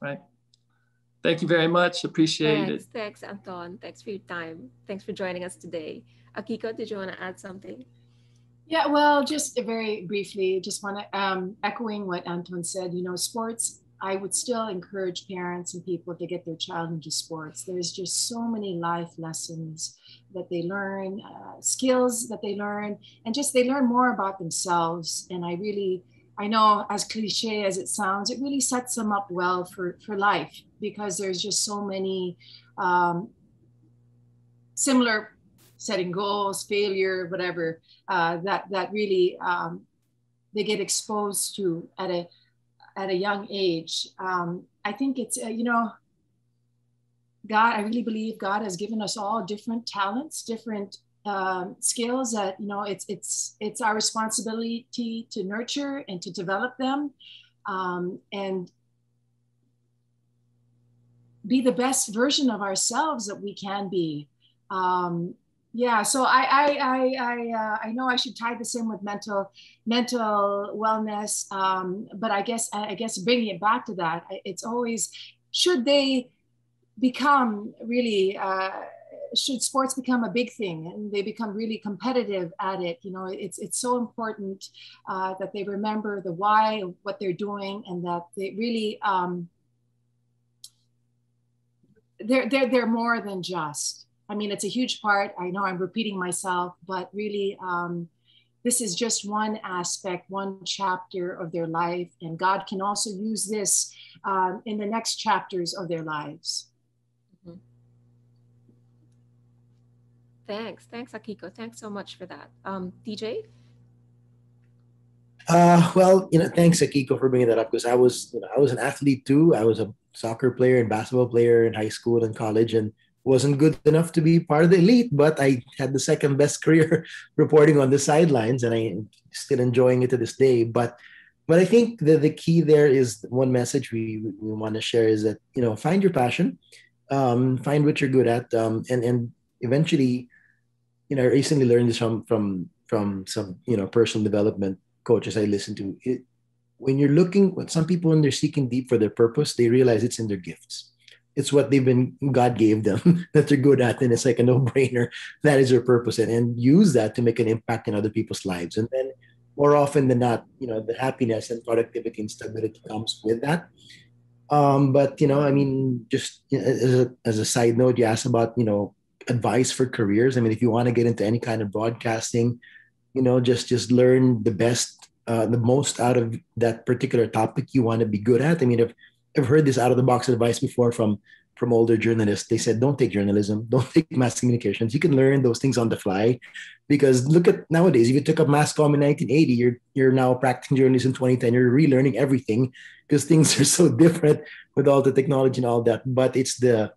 right? Thank you very much. Appreciate it. Thanks, Anton. Thanks for your time. Thanks for joining us today. Akiko, did you want to add something? Yeah, well, just very briefly, just want to echoing what Anton said, sports, I would still encourage parents and people to get their child into sports. There's just so many life lessons that they learn, skills that they learn, and just they learn more about themselves. And I know, as cliche as it sounds, it really sets them up well for life, because there's just so many similar setting goals, failure, whatever, that really they get exposed to at a young age. I think it's, God, I really believe God has given us all different talents, different skills that, it's our responsibility to nurture and to develop them, and be the best version of ourselves that we can be. Yeah, so I know I should tie this in with mental wellness, but I guess bringing it back to that, it's always, should they become really, should sports become a big thing and they become really competitive at it, it's so important that they remember the why of what they're doing, and that they really, they're more than just. I mean, it's a huge part. I know I'm repeating myself, but really, this is just one aspect, one chapter of their life. And God can also use this in the next chapters of their lives. Mm-hmm. Thanks, Akiko. Thanks so much for that. DJ? Well, thanks Akiko for bringing that up because I was an athlete too. I was a soccer player and basketball player in high school and college, and wasn't good enough to be part of the elite. But I had the second best career reporting on the sidelines, and I'm still enjoying it to this day. But I think the key there is one message we want to share is that find your passion, find what you're good at, and eventually I recently learned this from some personal development coaches I listen to. When you're looking, when some people when they're seeking deep for their purpose, they realize it's in their gifts. It's what they've been God gave them that they're good at, and it's like a no-brainer. That is their purpose, and use that to make an impact in other people's lives. And then more often than not, the happiness and productivity and stability comes with that. But I mean, just as a side note, you asked about advice for careers. I mean, if you want to get into any kind of broadcasting, just learn the most out of that particular topic you want to be good at. I mean, I've heard this out of the box advice before from older journalists. They said, don't take journalism, don't take mass communications. You can learn those things on the fly, because look at nowadays. If you took up mass comm in 1980, you're now practicing journalism in 2010. You're relearning everything because things are so different with all the technology and all that. But it's the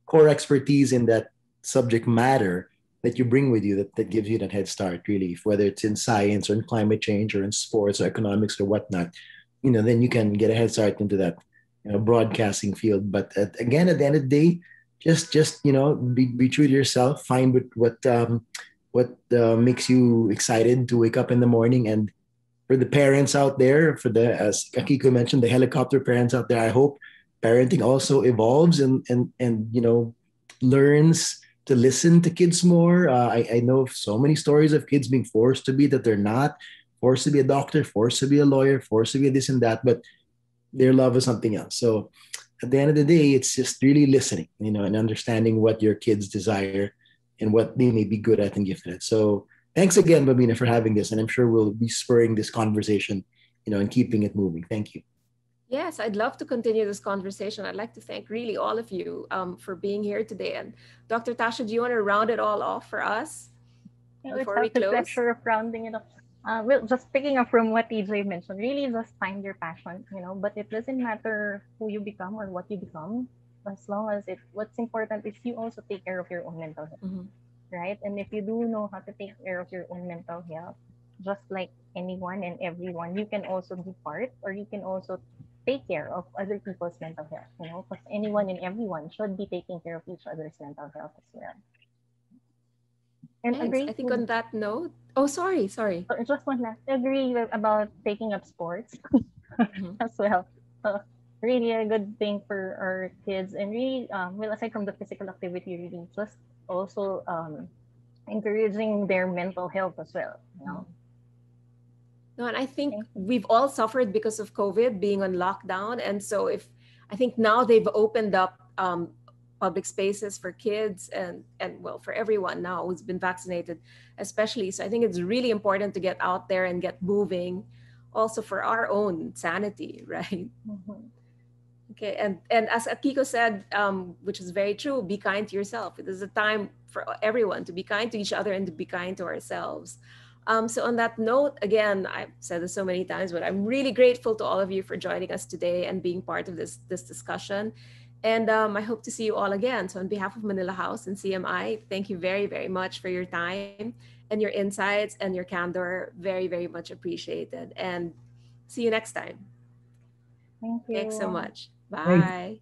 core expertise in that subject matter that you bring with you that gives you that head start, really, whether it's in science or in climate change or in sports or economics or whatnot. Then you can get a head start into that broadcasting field. But again, at the end of the day, just be true to yourself. Find what makes you excited to wake up in the morning. And for the parents out there, as Akiko mentioned, the helicopter parents out there, I hope parenting also evolves and learns to listen to kids more. I know of so many stories of kids being forced to be that they're not, forced to be a doctor, forced to be a lawyer, forced to be this and that, but their love is something else. So at the end of the day, it's just really listening, and understanding what your kids desire and what they may be good at and gifted at. So thanks again, Babina, for having this. And I'm sure we'll be spurring this conversation, and keeping it moving. Thank you. Yes, I'd love to continue this conversation. I'd like to thank really all of you for being here today. And Dr. Tasha, do you want to round it all off for us before we Without the close? pleasure of rounding it up. Well, just picking up from what TJ mentioned, really just find your passion, but it doesn't matter who you become or what you become, as long as what's important is you also take care of your own mental health, Mhm. right? And if you do know how to take care of your own mental health, just like anyone and everyone, you can also be part, or you can also take care of other people's mental health, because anyone and everyone should be taking care of each other's mental health as well. And Thanks. I agree think with on that note, oh, sorry. just one last agree about taking up sports Mhm. as well. Really a good thing for our kids, and really, well, aside from the physical activity, really just also encouraging their mental health as well. No, and I think Thank you. we've all suffered because of COVID being on lockdown. And so I think now they've opened up public spaces for kids and well, for everyone now who's been vaccinated, especially. So I think it's really important to get out there and get moving also for our own sanity, right? Mhm. Okay, and as Akiko said, which is very true, be kind to yourself. It is a time for everyone to be kind to each other and to be kind to ourselves. So on that note, again, I've said this so many times, but I'm really grateful to all of you for joining us today and being part of this discussion. And I hope to see you all again. So on behalf of Manila House and CMI, thank you very, very much for your time and your insights and your candor. Very, very much appreciated. And see you next time. Thank Thanks so you. much. Thanks. Bye.